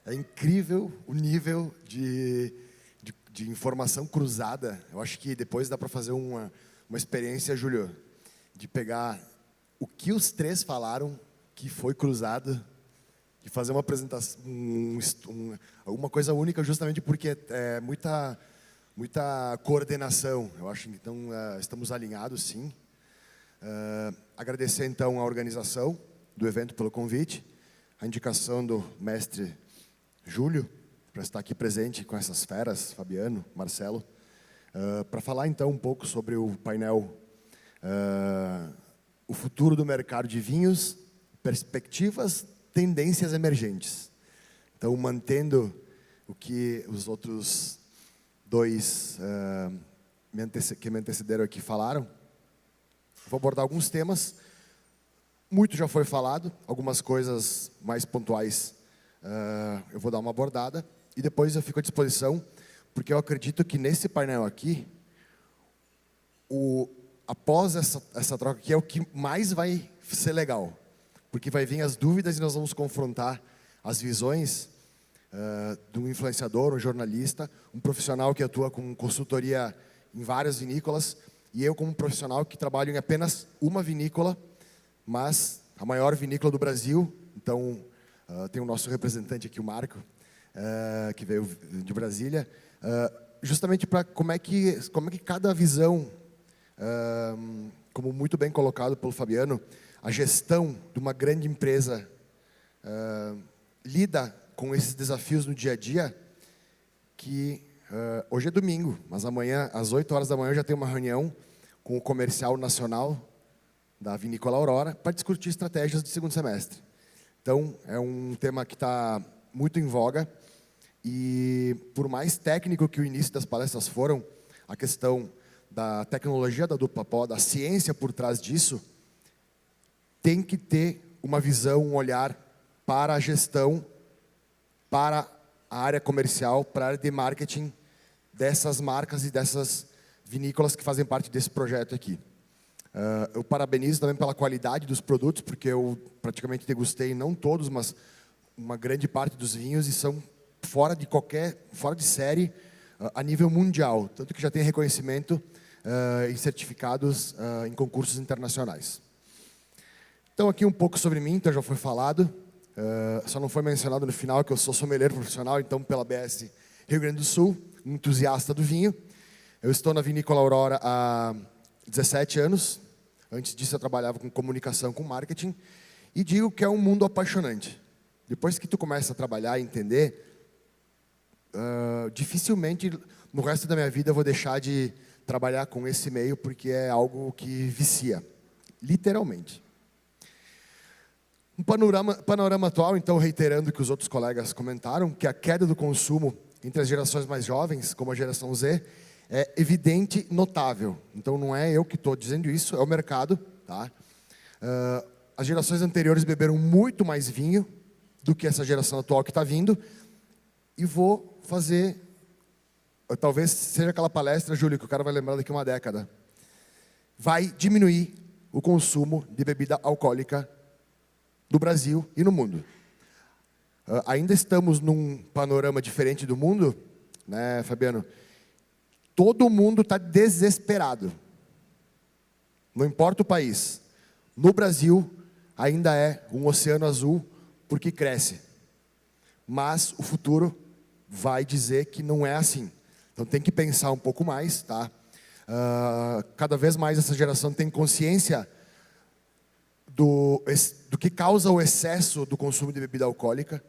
É incrível o nível de informação cruzada. Eu acho que depois dá para fazer uma experiência, Júlio, de pegar o que os três falaram, que foi cruzado, e fazer uma apresentação, alguma coisa única, justamente porque é muita coordenação. Eu acho que, então, estamos alinhados, sim. Agradecer, então, a organização do evento pelo convite, a indicação do mestre Júlio, para estar aqui presente com essas feras, Fabiano, Marcelo, para falar, então, um pouco sobre o painel O futuro do mercado de vinhos, perspectivas, tendências emergentes. Então, mantendo o que os outros dois que me antecederam aqui falaram, vou abordar alguns temas. Muito já foi falado, algumas coisas mais pontuais eu vou dar uma abordada e depois eu fico à disposição, porque eu acredito que nesse painel aqui, após essa troca aqui, é o que mais vai ser legal, porque vai vir as dúvidas e nós vamos confrontar as visões de um influenciador, um jornalista, um profissional que atua com consultoria em várias vinícolas, e eu como um profissional que trabalho em apenas uma vinícola, mas a maior vinícola do Brasil. Então, tem o nosso representante aqui, o Marco, que veio de Brasília, justamente para como é que cada visão como muito bem colocado pelo Fabiano, a gestão de uma grande empresa lida com esses desafios no dia a dia, que hoje é domingo, mas amanhã, às 8 horas da manhã, eu já tenho uma reunião com o comercial nacional da Vinícola Aurora para discutir estratégias de segundo semestre. Então, é um tema que está muito em voga e, por mais técnico que o início das palestras foram, a questão da tecnologia da dupla pó, da ciência por trás disso, tem que ter uma visão, um olhar para a gestão, para a área comercial, para a área de marketing dessas marcas e dessas vinícolas que fazem parte desse projeto aqui. Eu parabenizo também pela qualidade dos produtos, porque eu praticamente degustei, não todos, mas uma grande parte dos vinhos, e são fora de série a nível mundial, tanto que já tem reconhecimento e certificados em concursos internacionais. Então, aqui um pouco sobre mim, então já foi falado, só não foi mencionado no final que eu sou sommelier profissional, então pela BS Rio Grande do Sul, um entusiasta do vinho. Eu estou na Vinícola Aurora há 17 anos, antes disso eu trabalhava com comunicação, com marketing, e digo que é um mundo apaixonante. Depois que tu começa a trabalhar e entender, dificilmente no resto da minha vida eu vou deixar de trabalhar com esse meio, porque é algo que vicia, literalmente. Um panorama atual, então, reiterando o que os outros colegas comentaram, que a queda do consumo entre as gerações mais jovens, como a geração Z, é evidente e notável. Então, não é eu que estou dizendo isso, é o mercado. Tá? As gerações anteriores beberam muito mais vinho do que essa geração atual que está vindo. E vou fazer, talvez seja aquela palestra, Júlio, que o cara vai lembrar daqui a uma década. Vai diminuir o consumo de bebida alcoólica do Brasil e no mundo. Ainda estamos num panorama diferente do mundo, né, Fabiano? Todo mundo está desesperado. Não importa o país. No Brasil, ainda é um oceano azul, porque cresce. Mas o futuro vai dizer que não é assim. Então tem que pensar um pouco mais, tá? Cada vez mais essa geração tem consciência do que causa o excesso do consumo de bebida alcoólica.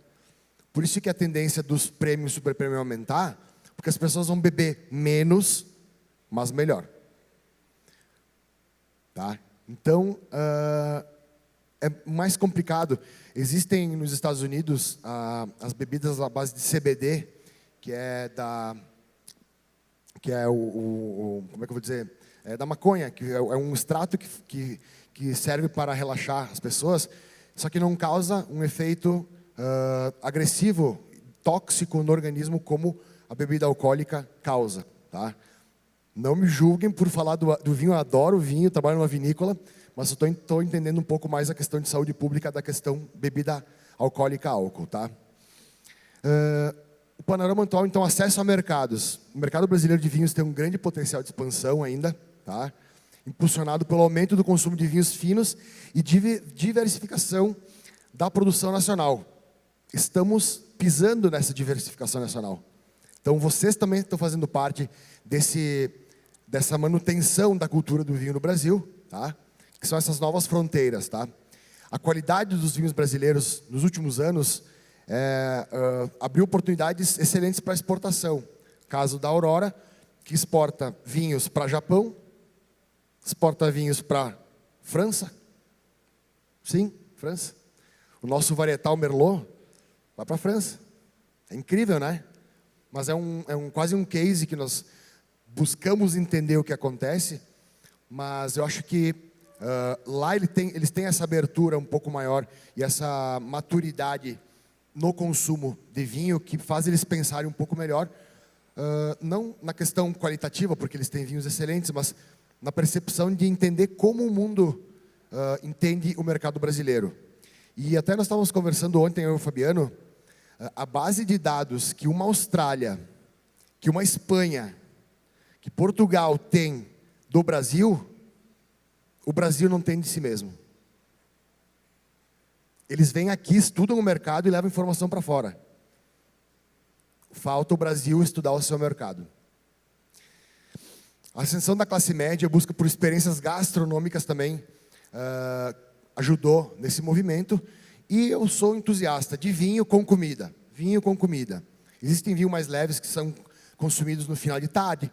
Por isso que a tendência dos prêmios e super prêmio aumentar, porque as pessoas vão beber menos, mas melhor. Tá? Então, é mais complicado. Existem nos Estados Unidos as bebidas à base de CBD, que é como é que eu vou dizer? É da maconha, que é um extrato que serve para relaxar as pessoas, só que não causa um efeito agressivo, tóxico no organismo como a bebida alcoólica causa. Tá? Não me julguem por falar do vinho, eu adoro vinho, trabalho numa vinícola, mas estou entendendo um pouco mais a questão de saúde pública da questão bebida alcoólica, álcool. Tá? O panorama atual, então, acesso a mercados. O mercado brasileiro de vinhos tem um grande potencial de expansão ainda, tá? Impulsionado pelo aumento do consumo de vinhos finos e diversificação da produção nacional. Estamos pisando nessa diversificação nacional. Então, vocês também estão fazendo parte dessa manutenção da cultura do vinho no Brasil, tá? Que são essas novas fronteiras. Tá? A qualidade dos vinhos brasileiros nos últimos anos abriu oportunidades excelentes para exportação. Caso da Aurora, que exporta vinhos para Japão, exporta vinhos para França. Sim, França. O nosso varietal Merlot vai para a França. É incrível, né? Mas é quase um case que nós buscamos entender o que acontece, mas eu acho que lá eles têm essa abertura um pouco maior e essa maturidade no consumo de vinho que faz eles pensarem um pouco melhor, não na questão qualitativa, porque eles têm vinhos excelentes, mas na percepção de entender como o mundo entende o mercado brasileiro. E até nós estávamos conversando ontem, eu e o Fabiano, a base de dados que uma Austrália, que uma Espanha, que Portugal tem do Brasil, o Brasil não tem de si mesmo. Eles vêm aqui, estudam o mercado e levam informação para fora. Falta o Brasil estudar o seu mercado. A ascensão da classe média, a busca por experiências gastronômicas também ajudou nesse movimento. E eu sou entusiasta de vinho com comida. Vinho com comida. Existem vinhos mais leves que são consumidos no final de tarde,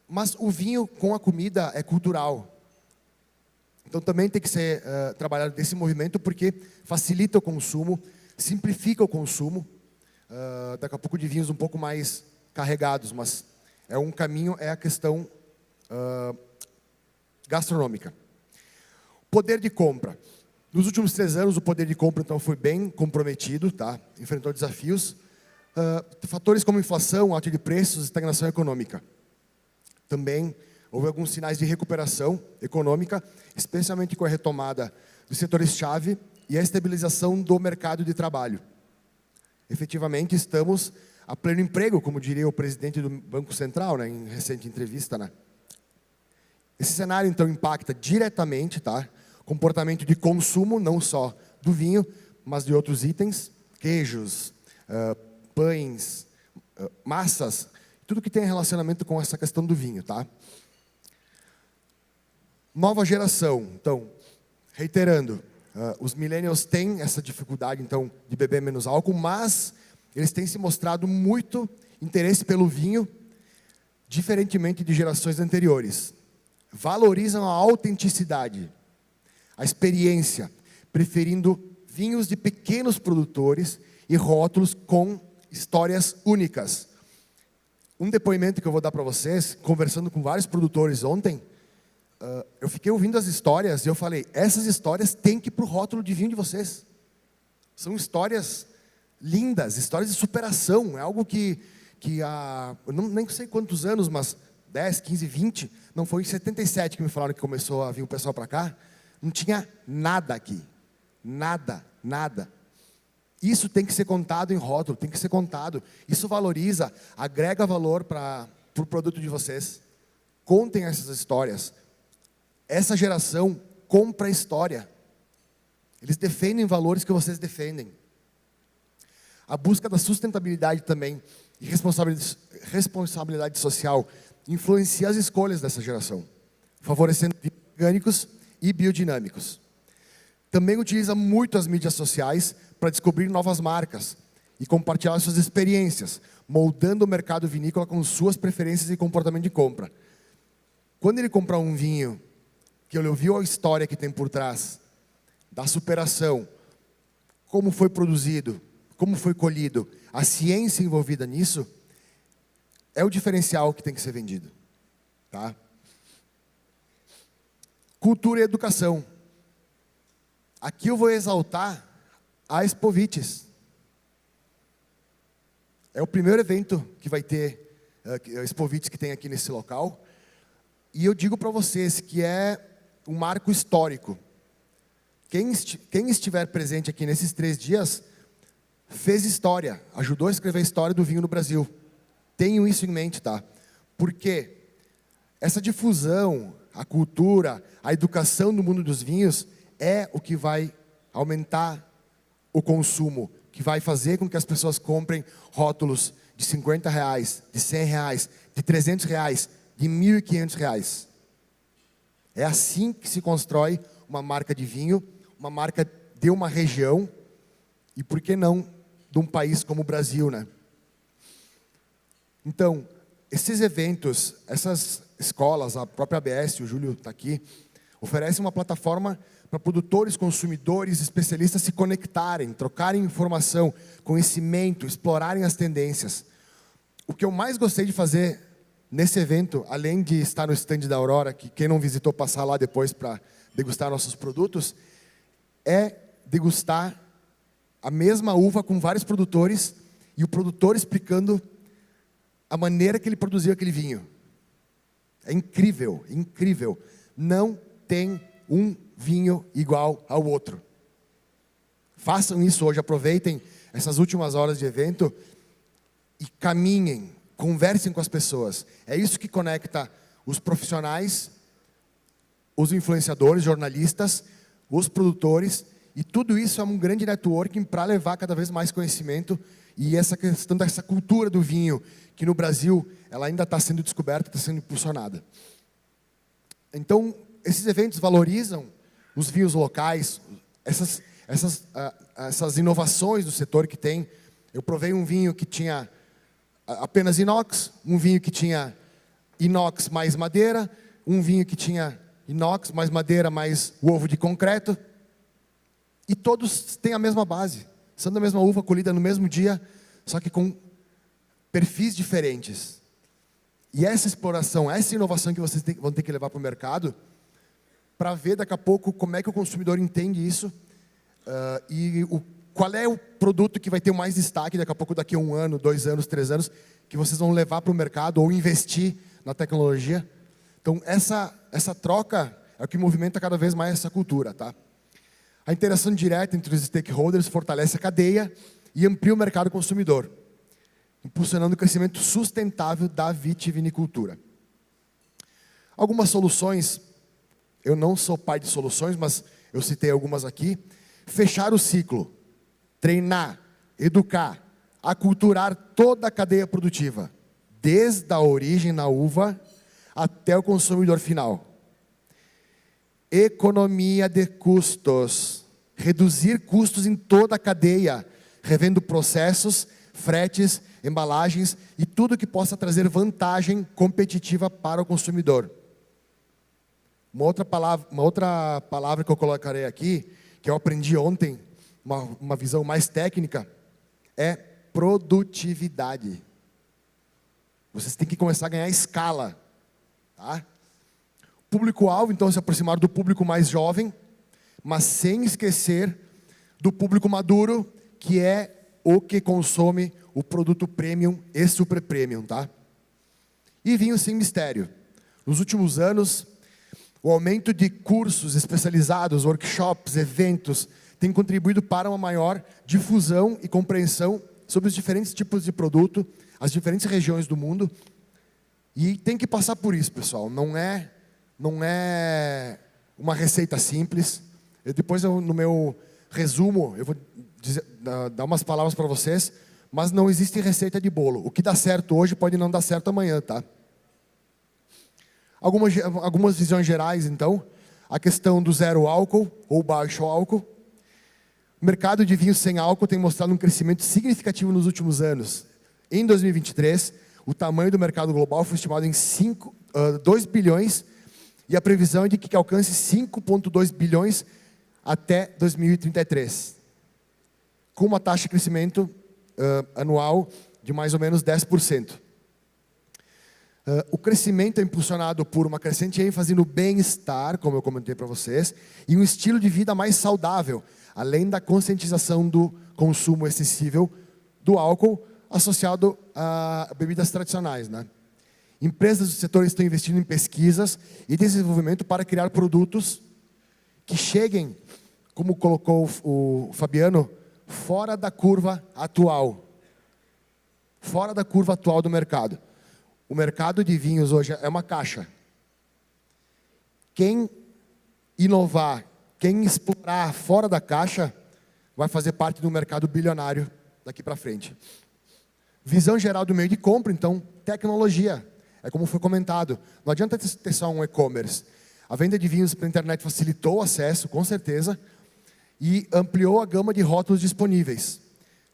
mas o vinho com a comida é cultural. Então também tem que ser trabalhado nesse movimento, porque facilita o consumo, simplifica o consumo. Daqui a pouco de vinhos um pouco mais carregados, mas é um caminho, é a questão gastronômica. Poder de compra. Nos últimos 3 anos, o poder de compra então foi bem comprometido, tá? Enfrentou desafios. Fatores como inflação, alta de preços, estagnação econômica. Também houve alguns sinais de recuperação econômica, especialmente com a retomada dos setores-chave e a estabilização do mercado de trabalho. Efetivamente, estamos a pleno emprego, como diria o presidente do Banco Central, né, em recente entrevista. Né? Esse cenário, então, impacta diretamente, tá, comportamento de consumo, não só do vinho, mas de outros itens, queijos, pães, massas, tudo que tem relacionamento com essa questão do vinho, tá? Nova geração, então, reiterando, os millennials têm essa dificuldade, então, de beber menos álcool, mas eles têm se mostrado muito interesse pelo vinho, diferentemente de gerações anteriores. Valorizam a autenticidade, a experiência, preferindo vinhos de pequenos produtores e rótulos com histórias únicas. Um depoimento que eu vou dar para vocês, conversando com vários produtores ontem, eu fiquei ouvindo as histórias e eu falei, essas histórias têm que ir para o rótulo de vinho de vocês. São histórias lindas, histórias de superação. É algo que eu nem sei quantos anos, mas 10, 15, 20, não foi em 77 que me falaram que começou a vir o pessoal para cá, não tinha nada aqui. Nada, nada. Isso tem que ser contado em rótulo, tem que ser contado. Isso valoriza, agrega valor para o produto de vocês. Contem essas histórias. Essa geração compra história. Eles defendem valores que vocês defendem. A busca da sustentabilidade também e responsabilidade social influencia as escolhas dessa geração, favorecendo orgânicos e biodinâmicos. Também utiliza muito as mídias sociais para descobrir novas marcas e compartilhar suas experiências, moldando o mercado vinícola com suas preferências e comportamento de compra. Quando ele comprar um vinho, que ele ouviu a história que tem por trás, da superação, como foi produzido, como foi colhido, a ciência envolvida nisso, é o diferencial que tem que ser vendido. Tá? Cultura e educação. Aqui eu vou exaltar a Expovites. É o primeiro evento que vai ter, a Expovites que tem aqui nesse local. E eu digo para vocês que é um marco histórico. Quem estiver presente aqui nesses 3 dias, fez história, ajudou a escrever a história do vinho no Brasil. Tenham isso em mente, tá? Porque essa difusão, a cultura, a educação no mundo dos vinhos é o que vai aumentar o consumo, que vai fazer com que as pessoas comprem rótulos de R$50, de R$100, de R$300, de R$1.500. É assim que se constrói uma marca de vinho, uma marca de uma região e, por que não, de um país como o Brasil, né? Então, esses eventos, essas escolas, a própria ABS, o Júlio está aqui, oferecem uma plataforma para produtores, consumidores, especialistas se conectarem, trocarem informação, conhecimento, explorarem as tendências. O que eu mais gostei de fazer nesse evento, além de estar no stand da Aurora, que quem não visitou passar lá depois para degustar nossos produtos, é degustar a mesma uva com vários produtores e o produtor explicando a maneira que ele produziu aquele vinho. É incrível, incrível. Não tem um vinho igual ao outro. Façam isso hoje, aproveitem essas últimas horas de evento e caminhem, conversem com as pessoas. É isso que conecta os profissionais, os influenciadores, jornalistas, os produtores E tudo isso é um grande networking para levar cada vez mais conhecimento e essa questão dessa cultura do vinho, que no Brasil ela ainda está sendo descoberta, está sendo impulsionada. Então, esses eventos valorizam os vinhos locais, essas inovações do setor que tem. Eu provei um vinho que tinha apenas inox, um vinho que tinha inox mais madeira, um vinho que tinha inox mais madeira mais o ovo de concreto. E todos têm a mesma base, são da mesma uva colhida no mesmo dia, só que com perfis diferentes. E essa exploração, essa inovação que vocês vão ter que levar para o mercado, para ver daqui a pouco como é que o consumidor entende isso, qual é o produto que vai ter mais destaque daqui a pouco, daqui a 1 ano, 2 anos, 3 anos, que vocês vão levar para o mercado ou investir na tecnologia. Então, essa troca é o que movimenta cada vez mais essa cultura, tá? A interação direta entre os stakeholders fortalece a cadeia e amplia o mercado consumidor, impulsionando o crescimento sustentável da vitivinicultura. Algumas soluções, eu não sou pai de soluções, mas eu citei algumas aqui. Fechar o ciclo, treinar, educar, aculturar toda a cadeia produtiva, desde a origem na uva até o consumidor final. Economia de custos, reduzir custos em toda a cadeia, revendo processos, fretes, embalagens e tudo que possa trazer vantagem competitiva para o consumidor. Uma outra palavra que eu colocarei aqui, que eu aprendi ontem, uma visão mais técnica, é produtividade. Vocês têm que começar a ganhar escala, tá? Público-alvo, então, se aproximar do público mais jovem, mas sem esquecer do público maduro, que é o que consome o produto premium e super premium, tá? E vinho sem mistério. Nos últimos anos, o aumento de cursos especializados, workshops, eventos, tem contribuído para uma maior difusão e compreensão sobre os diferentes tipos de produto, as diferentes regiões do mundo. E tem que passar por isso, pessoal. Não é uma receita simples. Depois, no meu resumo, eu vou dar umas palavras para vocês, mas não existe receita de bolo. O que dá certo hoje pode não dar certo amanhã, tá? Algumas visões gerais, então. A questão do zero álcool ou baixo álcool. O mercado de vinhos sem álcool tem mostrado um crescimento significativo nos últimos anos. Em 2023, o tamanho do mercado global foi estimado em 2 bilhões e a previsão é de que alcance 5,2 bilhões até 2033, com uma taxa de crescimento anual de mais ou menos 10%. O crescimento é impulsionado por uma crescente ênfase no bem-estar, como eu comentei para vocês, e um estilo de vida mais saudável, além da conscientização do consumo excessivo do álcool associado a bebidas tradicionais, né? Empresas do setor estão investindo em pesquisas e desenvolvimento para criar produtos que cheguem, como colocou o Fabiano, fora da curva atual. Fora da curva atual do mercado. O mercado de vinhos hoje é uma caixa. Quem inovar, quem explorar fora da caixa, vai fazer parte do mercado bilionário daqui para frente. Visão geral do meio de compra, então, tecnologia. É como foi comentado, não adianta ter só um e-commerce. A venda de vinhos pela internet facilitou o acesso, com certeza, e ampliou a gama de rótulos disponíveis.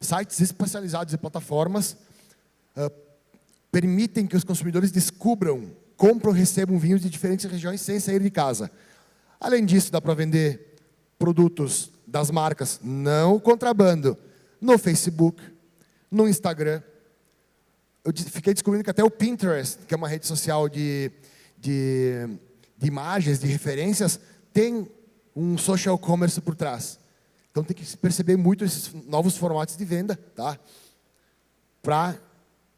Sites especializados e plataformas permitem que os consumidores descubram, compram e recebam vinhos de diferentes regiões sem sair de casa. Além disso, dá para vender produtos das marcas, não contrabando, no Facebook, no Instagram. Eu fiquei descobrindo que até o Pinterest, que é uma rede social de imagens, de referências, tem um social commerce por trás. Então tem que perceber muito esses novos formatos de venda, tá? Para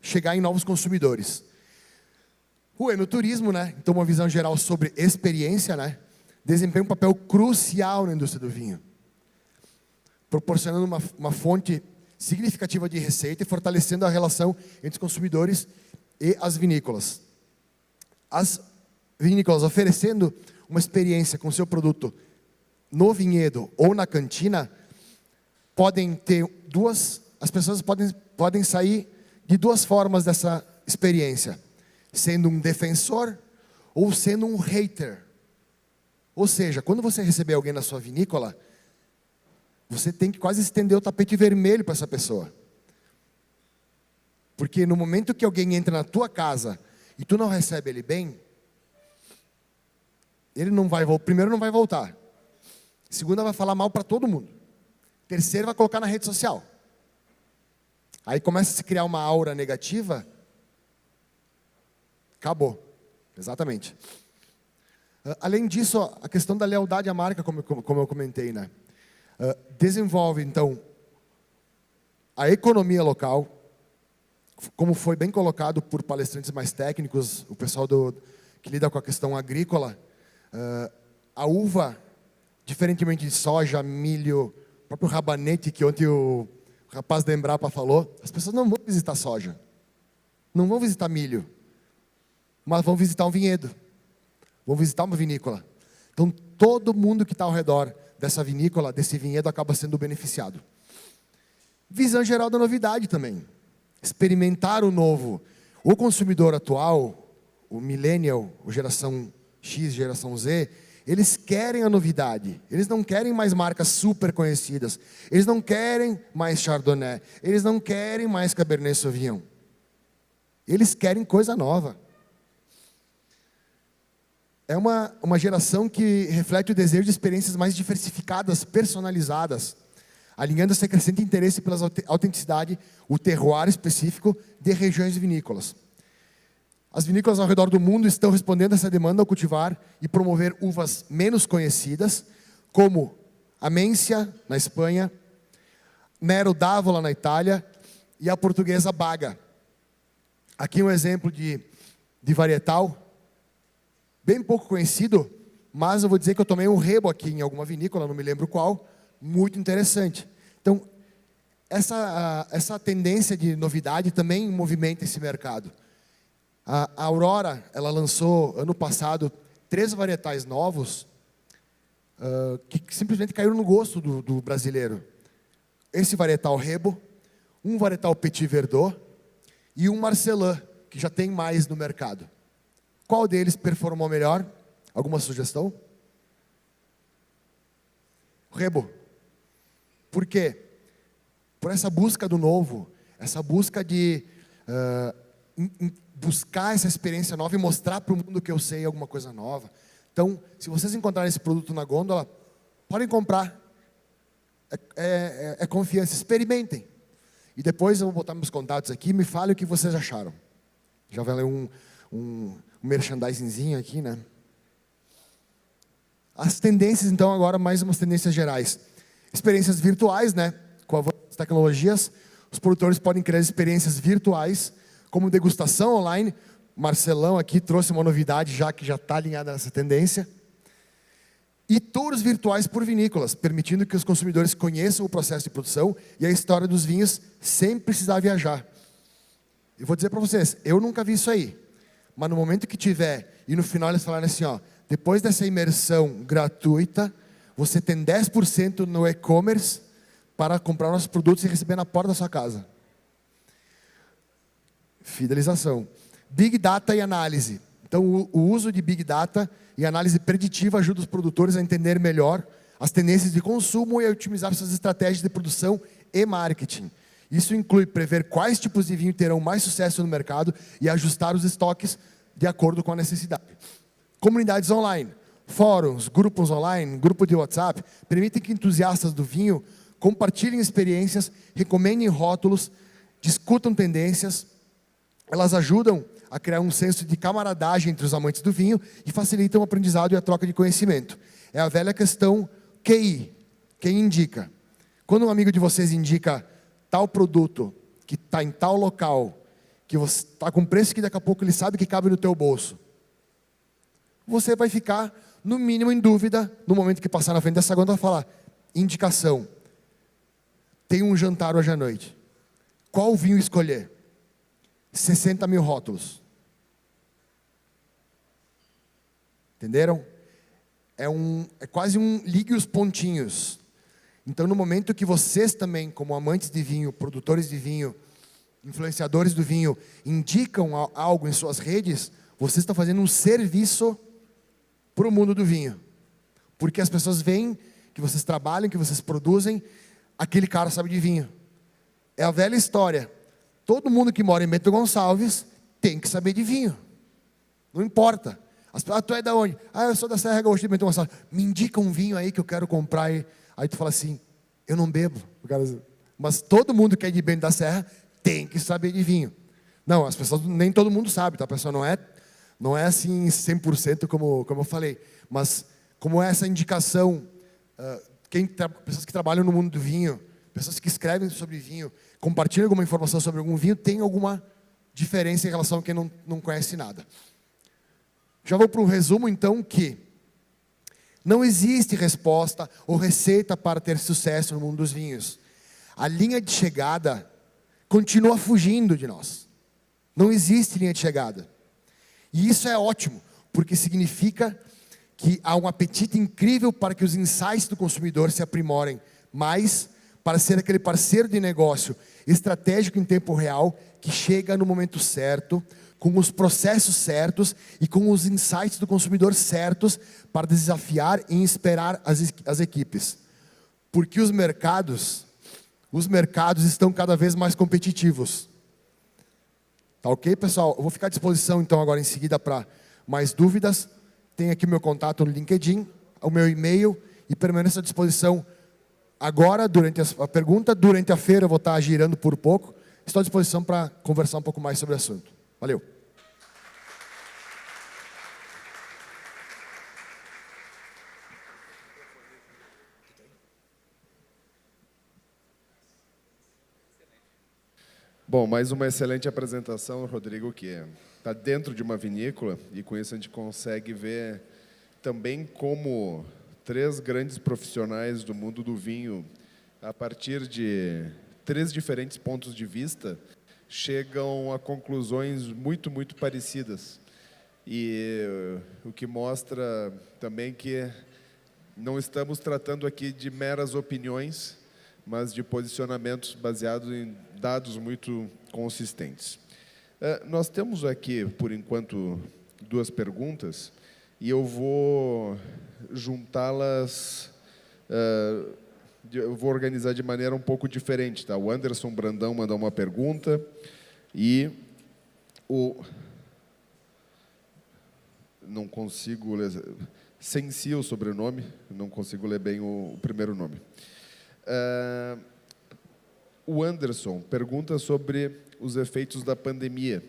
chegar em novos consumidores. O enoturismo, né? Então uma visão geral sobre experiência, né? Desempenha um papel crucial na indústria do vinho, proporcionando uma fonte significativa de receita e fortalecendo a relação entre os consumidores e as vinícolas. As vinícolas oferecendo uma experiência com seu produto no vinhedo ou na cantina, as pessoas podem sair de duas formas dessa experiência, sendo um defensor ou sendo um hater. Ou seja, quando você receber alguém na sua vinícola, você tem que quase estender o tapete vermelho para essa pessoa. Porque no momento que alguém entra na tua casa e tu não recebe ele bem, primeiro não vai voltar. Segunda, vai falar mal para todo mundo. Terceiro, vai colocar na rede social. Aí começa a se criar uma aura negativa. Acabou. Exatamente. Além disso, a questão da lealdade à marca, como eu comentei, né? Desenvolve, então, a economia local, como foi bem colocado por palestrantes mais técnicos, o pessoal que lida com a questão agrícola. A uva, diferentemente de soja, milho, o próprio rabanete, que ontem o rapaz da Embrapa falou, as pessoas não vão visitar soja, não vão visitar milho, mas vão visitar um vinhedo, vão visitar uma vinícola. Então, todo mundo que está ao redor dessa vinícola, desse vinhedo, acaba sendo beneficiado. Visão geral da novidade também. Experimentar o novo. O consumidor atual, o millennial, a geração X, geração Z, eles querem a novidade. Eles não querem mais marcas super conhecidas. Eles não querem mais Chardonnay. Eles não querem mais Cabernet Sauvignon. Eles querem coisa nova. É uma geração que reflete o desejo de experiências mais diversificadas, personalizadas, alinhando esse crescente interesse pela autenticidade, o terroir específico de regiões vinícolas. As vinícolas ao redor do mundo estão respondendo a essa demanda ao cultivar e promover uvas menos conhecidas, como a Mencia, na Espanha, Nero d'Avola, na Itália, e a portuguesa Baga. Aqui um exemplo de varietal, bem pouco conhecido, mas eu vou dizer que eu tomei um rebo aqui em alguma vinícola, não me lembro qual, muito interessante. Então, essa tendência de novidade também movimenta esse mercado. A Aurora, ela lançou ano passado 3 varietais novos que simplesmente caíram no gosto do brasileiro. Esse varietal Rebo, um varietal Petit Verdot e um Marcelin, que já tem mais no mercado. Qual deles performou melhor? Alguma sugestão? Rebo. Por quê? Por essa busca do novo, essa busca de buscar essa experiência nova e mostrar para o mundo que eu sei alguma coisa nova. Então, se vocês encontrarem esse produto na gôndola, podem comprar. É confiança, experimentem. E depois eu vou botar meus contatos aqui, me falem o que vocês acharam. Já vai ler um merchandisingzinho aqui, né? As tendências, então, agora mais umas tendências gerais. Experiências virtuais, né? Com as tecnologias, os produtores podem criar experiências virtuais, como degustação online. Marcelão aqui trouxe uma novidade, já que já está alinhada nessa tendência. E tours virtuais por vinícolas, permitindo que os consumidores conheçam o processo de produção e a história dos vinhos sem precisar viajar. Eu vou dizer para vocês, eu nunca vi isso aí. Mas no momento que tiver, e no final eles falaram assim, ó, depois dessa imersão gratuita, você tem 10% no e-commerce para comprar nossos produtos e receber na porta da sua casa. Fidelização. Big Data e análise. Então, o uso de Big Data e análise preditiva ajuda os produtores a entender melhor as tendências de consumo e a otimizar suas estratégias de produção e marketing. Isso inclui prever quais tipos de vinho terão mais sucesso no mercado e ajustar os estoques de acordo com a necessidade. Comunidades online, fóruns, grupos online, grupo de WhatsApp, permitem que entusiastas do vinho compartilhem experiências, recomendem rótulos, discutam tendências. Elas ajudam a criar um senso de camaradagem entre os amantes do vinho e facilitam o aprendizado e a troca de conhecimento. É a velha questão QI, quem indica. Quando um amigo de vocês indica tal produto que está em tal local, que você está com preço que daqui a pouco ele sabe que cabe no teu bolso, você vai ficar, no mínimo, em dúvida, no momento que passar na frente dessa gôndola, falar, indicação, tem um jantar hoje à noite, qual vinho escolher? 60 mil rótulos. Entenderam? é quase um ligue os pontinhos. Então, no momento que vocês também, como amantes de vinho, produtores de vinho, influenciadores do vinho, indicam algo em suas redes, vocês estão fazendo um serviço para o mundo do vinho. Porque as pessoas veem que vocês trabalham, que vocês produzem, aquele cara sabe de vinho. É a velha história. Todo mundo que mora em Bento Gonçalves tem que saber de vinho. Não importa. Tu é da onde? Eu sou da Serra Gaúcha de Bento Gonçalves. Me indica um vinho aí que eu quero comprar. Aí tu fala assim, eu não bebo. Mas todo mundo que é de Bento da Serra tem que saber de vinho. Não, as pessoas, nem todo mundo sabe, tá? A pessoa não é assim 100% como eu falei. Mas como é essa indicação, pessoas que trabalham no mundo do vinho, pessoas que escrevem sobre vinho, compartilham alguma informação sobre algum vinho, tem alguma diferença em relação a quem não conhece nada. Já vou para um resumo, então, que não existe resposta ou receita para ter sucesso no mundo dos vinhos. A linha de chegada continua fugindo de nós. Não existe linha de chegada. E isso é ótimo, porque significa que há um apetite incrível para que os insights do consumidor se aprimorem mais para ser aquele parceiro de negócio estratégico em tempo real que chega no momento certo, com os processos certos e com os insights do consumidor certos para desafiar e inspirar as equipes. Porque os mercados estão cada vez mais competitivos. Tá ok, pessoal? Eu vou ficar à disposição, então, agora em seguida para mais dúvidas. Tem aqui o meu contato no LinkedIn, o meu e-mail, e permaneço à disposição agora, durante a pergunta. Durante a feira eu vou estar girando por pouco. Estou à disposição para conversar um pouco mais sobre o assunto. Valeu. Bom, mais uma excelente apresentação, Rodrigo, que está dentro de uma vinícola, e com isso a gente consegue ver também como 3 grandes profissionais do mundo do vinho, a partir de 3 diferentes pontos de vista, chegam a conclusões muito, muito parecidas. E o que mostra também que não estamos tratando aqui de meras opiniões, mas de posicionamentos baseados em dados muito consistentes. Nós temos aqui, por enquanto, 2 perguntas, e eu vou juntá-las, eu vou organizar de maneira um pouco diferente. Tá? O Anderson Brandão mandou uma pergunta, e não consigo ler, Sensi o sobrenome, não consigo ler bem o primeiro nome. O Anderson pergunta sobre os efeitos da pandemia,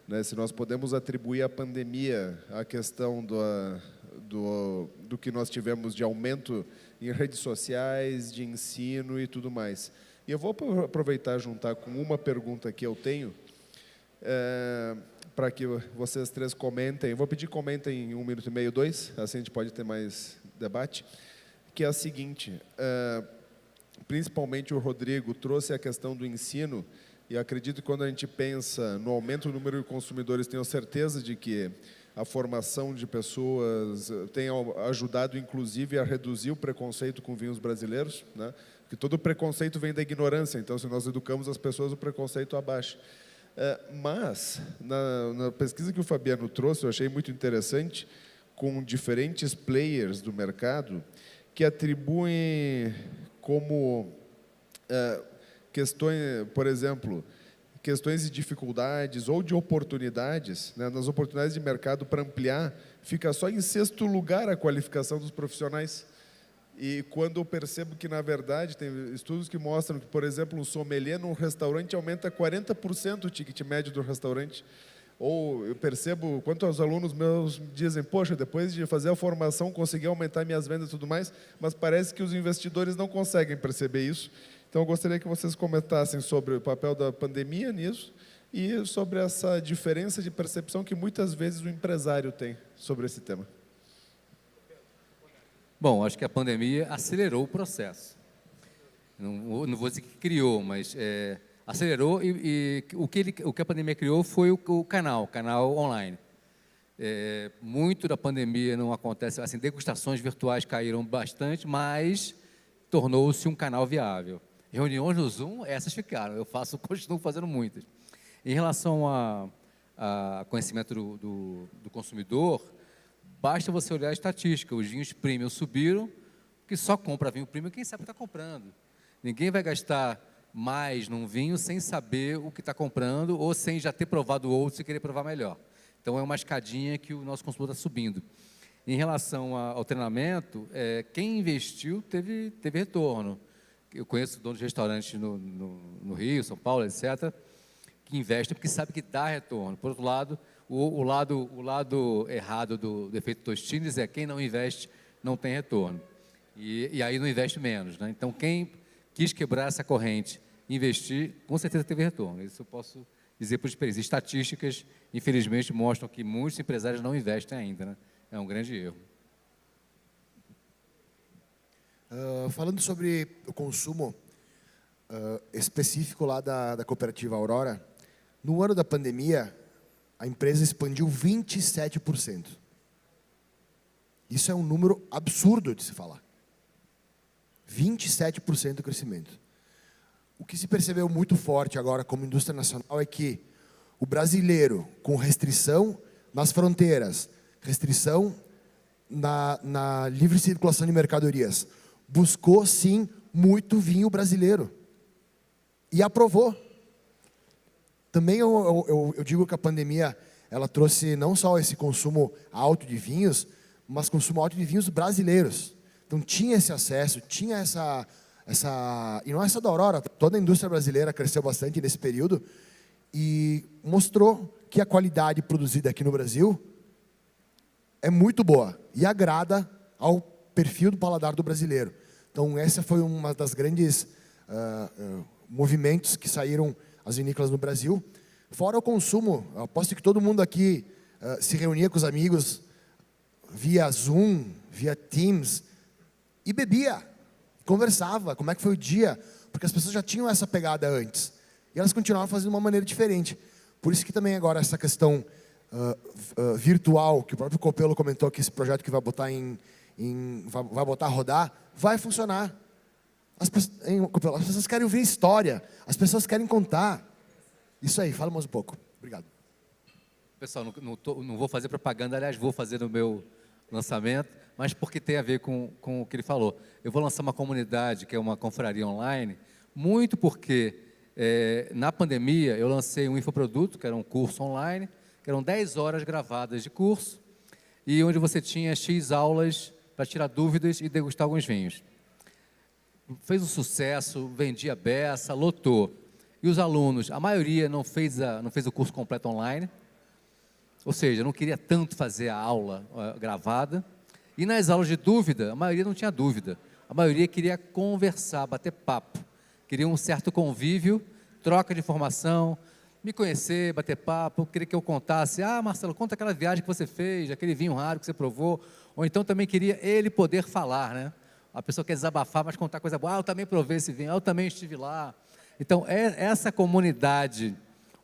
né? Se nós podemos atribuir à pandemia a questão do que nós tivemos de aumento em redes sociais, de ensino e tudo mais. E eu vou aproveitar e juntar com uma pergunta que eu tenho, para que vocês 3 comentem. Eu vou pedir que comentem em 1 minuto e meio, 2, assim a gente pode ter mais debate, que é a seguinte: principalmente o Rodrigo trouxe a questão do ensino, e acredito que quando a gente pensa no aumento do número de consumidores, tenho certeza de que a formação de pessoas tem ajudado, inclusive, a reduzir o preconceito com vinhos brasileiros, né? Porque todo preconceito vem da ignorância, então, se nós educamos as pessoas, o preconceito abaixa. Mas, na pesquisa que o Fabiano trouxe, eu achei muito interessante, com diferentes players do mercado, que atribuem como questões, por exemplo, questões de dificuldades ou de oportunidades, né? Nas oportunidades de mercado para ampliar, fica só em 6º lugar a qualificação dos profissionais. E quando eu percebo que, na verdade, tem estudos que mostram que, por exemplo, um sommelier num restaurante aumenta 40% o ticket médio do restaurante. Ou eu percebo quantos alunos meus dizem, poxa, depois de fazer a formação consegui aumentar minhas vendas e tudo mais, mas parece que os investidores não conseguem perceber isso. Então eu gostaria que vocês comentassem sobre o papel da pandemia nisso e sobre essa diferença de percepção que muitas vezes o empresário tem sobre esse tema. Bom, acho que a pandemia acelerou o processo. Não vou dizer que criou, mas acelerou, e o que a pandemia criou foi o canal online. Muito da pandemia não acontece, assim, degustações virtuais caíram bastante, mas tornou-se um canal viável. Reuniões no Zoom, essas ficaram, continuo fazendo muitas. Em relação a conhecimento do consumidor, basta você olhar a estatística, os vinhos premium subiram, porque só compra vinho premium quem sabe o que está comprando. Ninguém vai gastar mais num vinho sem saber o que está comprando ou sem já ter provado outro e querer provar melhor. Então, é uma escadinha que o nosso consumidor está subindo. Em relação ao treinamento, quem investiu teve retorno. Eu conheço donos de restaurantes no Rio, São Paulo, etc., que investem porque sabe que dá retorno. Por outro lado, o lado errado do efeito Tostines é quem não investe não tem retorno. E aí não investe menos, né? Então, quem quis quebrar essa corrente, investir, com certeza teve retorno. Isso eu posso dizer por experiência. Estatísticas, infelizmente, mostram que muitos empresários não investem ainda, né? É um grande erro. Falando sobre o consumo específico lá da cooperativa Aurora, no ano da pandemia, a empresa expandiu 27%. Isso é um número absurdo de se falar. 27% de crescimento. O que se percebeu muito forte agora como indústria nacional é que o brasileiro, com restrição nas fronteiras, restrição na livre circulação de mercadorias, buscou, sim, muito vinho brasileiro. E aprovou. Também eu digo que a pandemia ela trouxe não só esse consumo alto de vinhos, mas consumo alto de vinhos brasileiros. Então, tinha esse acesso, tinha essa... E não é só da Aurora, toda a indústria brasileira cresceu bastante nesse período e mostrou que a qualidade produzida aqui no Brasil é muito boa e agrada ao perfil do paladar do brasileiro. Então, essa foi uma das grandes movimentos que saíram as vinícolas no Brasil. Fora o consumo, eu aposto que todo mundo aqui se reunia com os amigos via Zoom, via Teams, e bebia, conversava, como é que foi o dia, porque as pessoas já tinham essa pegada antes, e elas continuavam fazendo de uma maneira diferente. Por isso que também agora essa questão virtual, que o próprio Copelo comentou que esse projeto que vai botar vai botar a rodar, vai funcionar. As pessoas querem ouvir história, as pessoas querem contar. Isso aí, fala mais um pouco. Obrigado. Pessoal, não vou fazer propaganda, aliás, vou fazer no meu lançamento, mas porque tem a ver com o que ele falou. Eu vou lançar uma comunidade, que é uma confraria online, muito porque, na pandemia, eu lancei um infoproduto, que era um curso online, que eram 10 horas gravadas de curso, e onde você tinha X aulas para tirar dúvidas e degustar alguns vinhos. Fez um sucesso, vendia a beça, lotou. E os alunos, a maioria não fez o curso completo online, ou seja, não queria tanto fazer a aula gravada. E nas aulas de dúvida, a maioria não tinha dúvida. A maioria queria conversar, bater papo. Queria um certo convívio, troca de informação, me conhecer, bater papo, queria que eu contasse. Ah, Marcelo, conta aquela viagem que você fez, aquele vinho raro que você provou. Ou então também queria ele poder falar, né? A pessoa quer desabafar, mas contar coisa boa. Ah, eu também provei esse vinho, eu também estive lá. Então, essa comunidade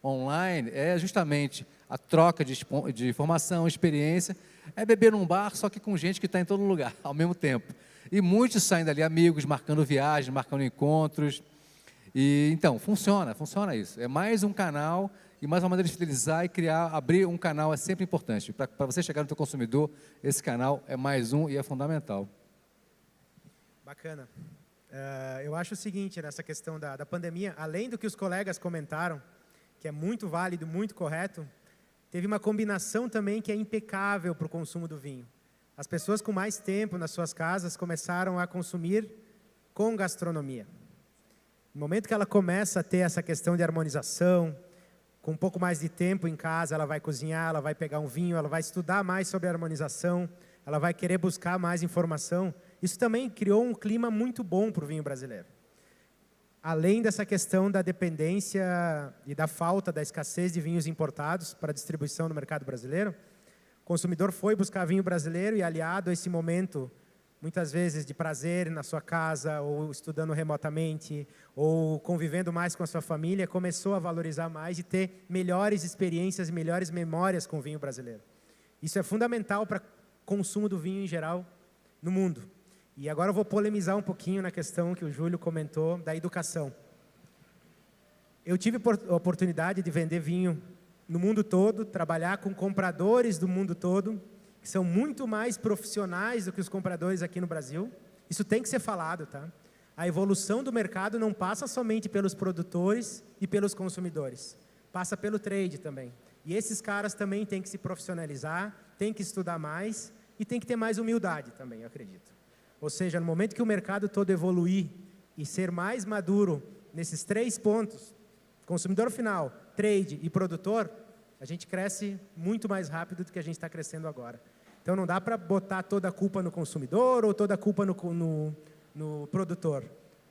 online é justamente a troca de informação, experiência, é beber num bar, só que com gente que está em todo lugar, ao mesmo tempo. E muitos saem dali amigos, marcando viagens, marcando encontros. E, então, funciona isso. É mais um canal e mais uma maneira de fidelizar e abrir um canal é sempre importante. Para você chegar no teu consumidor, esse canal é mais um e é fundamental. Bacana. Eu acho o seguinte, nessa questão da pandemia, além do que os colegas comentaram, que é muito válido, muito correto, teve uma combinação também que é impecável para o consumo do vinho. As pessoas com mais tempo nas suas casas começaram a consumir com gastronomia. No momento que ela começa a ter essa questão de harmonização, com um pouco mais de tempo em casa, ela vai cozinhar, ela vai pegar um vinho, ela vai estudar mais sobre a harmonização, ela vai querer buscar mais informação. Isso também criou um clima muito bom para o vinho brasileiro. Além dessa questão da dependência e da falta, da escassez de vinhos importados para distribuição no mercado brasileiro, o consumidor foi buscar vinho brasileiro e, aliado a esse momento, muitas vezes de prazer na sua casa, ou estudando remotamente, ou convivendo mais com a sua família, começou a valorizar mais e ter melhores experiências e melhores memórias com o vinho brasileiro. Isso é fundamental para o consumo do vinho em geral no mundo. E agora eu vou polemizar um pouquinho na questão que o Júlio comentou da educação. Eu tive a oportunidade de vender vinho no mundo todo, trabalhar com compradores do mundo todo, que são muito mais profissionais do que os compradores aqui no Brasil. Isso tem que ser falado, tá? A evolução do mercado não passa somente pelos produtores e pelos consumidores, passa pelo trade também. E esses caras também têm que se profissionalizar, têm que estudar mais e têm que ter mais humildade também, eu acredito. Ou seja, no momento que o mercado todo evoluir e ser mais maduro nesses 3 pontos, consumidor final, trade e produtor, a gente cresce muito mais rápido do que a gente está crescendo agora. Então não dá para botar toda a culpa no consumidor ou toda a culpa no produtor.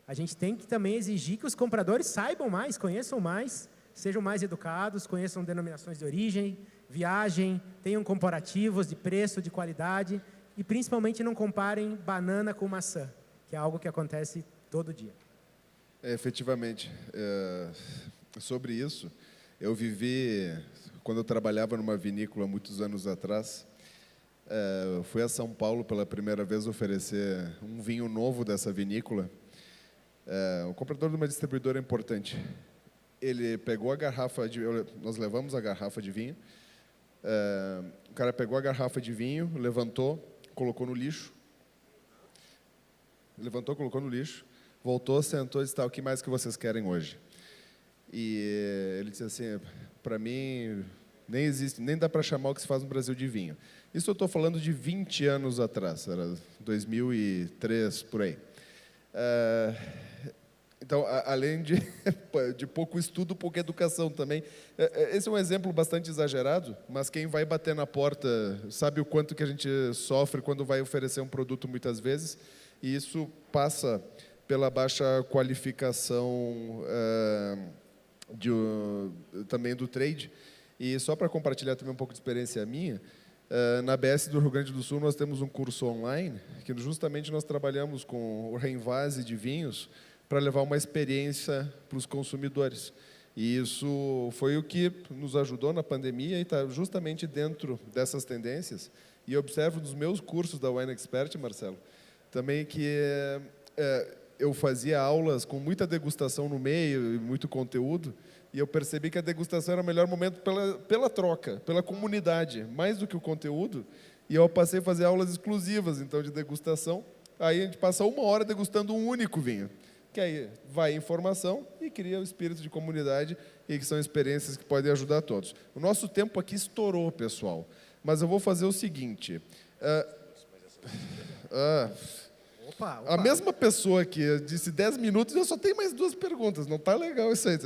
A gente tem que também exigir que os compradores saibam mais, conheçam mais, sejam mais educados, conheçam denominações de origem, viagem, tenham comparativos de preço, de qualidade e principalmente não comparem banana com maçã, que é algo que acontece todo dia. Efetivamente. Sobre isso, eu vivi, quando eu trabalhava numa vinícola muitos anos atrás, fui a São Paulo pela primeira vez oferecer um vinho novo dessa vinícola. O comprador de uma distribuidora importante, ele pegou a garrafa nós levamos a garrafa de vinho, o cara pegou a garrafa de vinho, levantou, colocou no lixo, voltou, sentou e disse, tá, o que mais que vocês querem hoje? E ele disse assim, para mim, nem existe, nem dá para chamar o que se faz no Brasil de vinho. Isso eu estou falando de 20 anos atrás, era 2003, por aí. Então, além de pouco estudo, pouca educação também. Esse é um exemplo bastante exagerado, mas quem vai bater na porta sabe o quanto que a gente sofre quando vai oferecer um produto muitas vezes, e isso passa pela baixa qualificação também do trade. E só para compartilhar também um pouco de experiência minha, na ABS do Rio Grande do Sul nós temos um curso online, que justamente nós trabalhamos com o reinvase de vinhos para levar uma experiência para os consumidores. E isso foi o que nos ajudou na pandemia e está justamente dentro dessas tendências. E eu observo nos meus cursos da Wine Expert, Marcelo, também que eu fazia aulas com muita degustação no meio e muito conteúdo, e eu percebi que a degustação era o melhor momento pela troca, pela comunidade, mais do que o conteúdo, e eu passei a fazer aulas exclusivas, então, de degustação. Aí a gente passa 1 hora degustando um único vinho, que aí vai informação e cria o espírito de comunidade, e que são experiências que podem ajudar todos. O nosso tempo aqui estourou, pessoal, mas eu vou fazer o seguinte... Opa. A mesma pessoa que disse 10 minutos, eu só tenho mais 2 perguntas. Não está legal isso aí.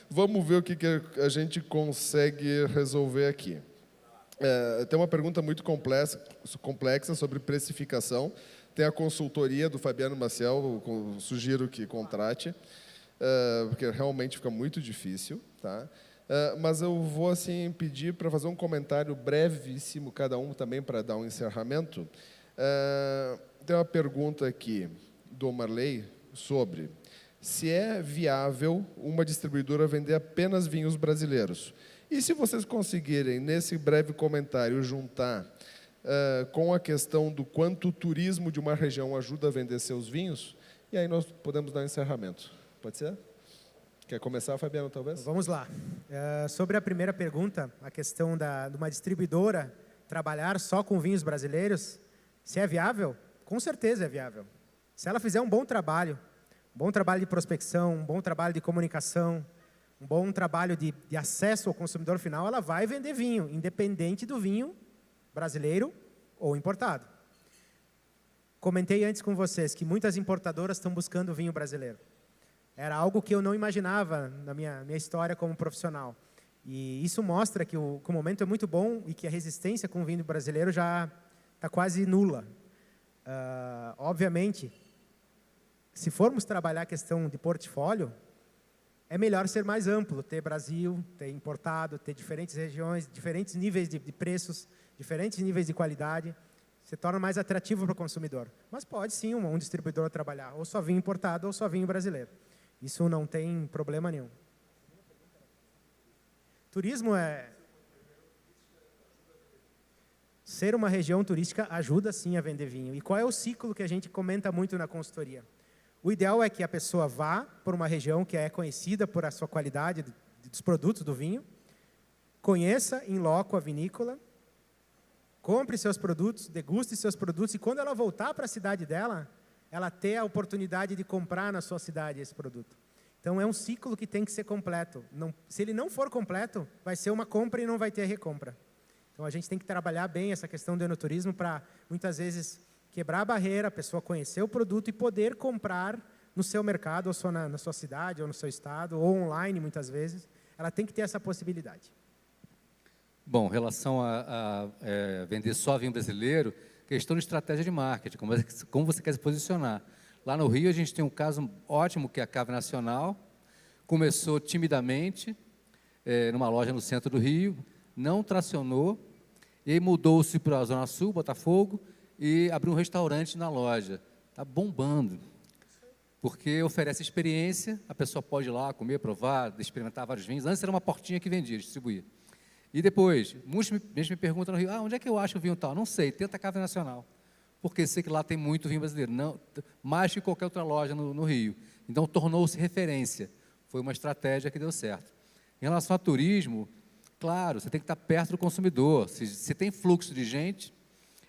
Vamos ver o que a gente consegue resolver aqui. Tem uma pergunta muito complexa sobre precificação. Tem a consultoria do Fabiano Maciel, sugiro que contrate, porque realmente fica muito difícil, tá? Mas eu vou assim pedir para fazer um comentário brevíssimo, cada um também, para dar um encerramento. Tem uma pergunta aqui do Marley sobre se é viável uma distribuidora vender apenas vinhos brasileiros. E se vocês conseguirem, nesse breve comentário, juntar com a questão do quanto o turismo de uma região ajuda a vender seus vinhos, e aí nós podemos dar um encerramento. Pode ser? Quer começar, Fabiano, talvez? Vamos lá. Sobre a primeira pergunta, a questão de uma distribuidora trabalhar só com vinhos brasileiros, se é viável? Com certeza é viável. Se ela fizer um bom trabalho de prospecção, um bom trabalho de comunicação, um bom trabalho de acesso ao consumidor final, ela vai vender vinho, independente do vinho brasileiro ou importado. Comentei antes com vocês que muitas importadoras estão buscando vinho brasileiro. Era algo que eu não imaginava na minha história como profissional. E isso mostra que o momento é muito bom e que a resistência com o vinho brasileiro já está quase nula. Obviamente, se formos trabalhar a questão de portfólio, é melhor ser mais amplo, ter Brasil, ter importado, ter diferentes regiões, diferentes níveis de preços, diferentes níveis de qualidade, se torna mais atrativo para o consumidor. Mas pode sim um distribuidor trabalhar ou só vinho importado ou só vinho brasileiro. Isso não tem problema nenhum. Turismo é... ser uma região turística ajuda sim a vender vinho. E qual é o ciclo que a gente comenta muito na consultoria? O ideal é que a pessoa vá por uma região que é conhecida por a sua qualidade dos produtos do vinho, conheça em loco a vinícola, compre seus produtos, deguste seus produtos, e quando ela voltar para a cidade dela, ela ter a oportunidade de comprar na sua cidade esse produto. Então, é um ciclo que tem que ser completo. Se ele não for completo, vai ser uma compra e não vai ter recompra. Então, a gente tem que trabalhar bem essa questão do enoturismo para, muitas vezes, quebrar a barreira, a pessoa conhecer o produto e poder comprar no seu mercado, ou só na sua cidade, ou no seu estado, ou online, muitas vezes. Ela tem que ter essa possibilidade. Bom, em relação a vender só vinho brasileiro, questão de estratégia de marketing, como você quer se posicionar. Lá no Rio, a gente tem um caso ótimo, que é a Cave Nacional. Começou timidamente, numa loja no centro do Rio, não tracionou, e aí mudou-se para a Zona Sul, Botafogo, e abriu um restaurante na loja. Está bombando, porque oferece experiência, a pessoa pode ir lá comer, provar, experimentar vários vinhos. Antes era uma portinha que vendia, distribuía. E depois, muitos me perguntam no Rio, onde é que eu acho o vinho tal? Não sei, tenta a Cave Nacional, porque sei que lá tem muito vinho brasileiro, não, mais que qualquer outra loja no Rio. Então, tornou-se referência. Foi uma estratégia que deu certo. Em relação ao turismo, claro, você tem que estar perto do consumidor. Se tem fluxo de gente,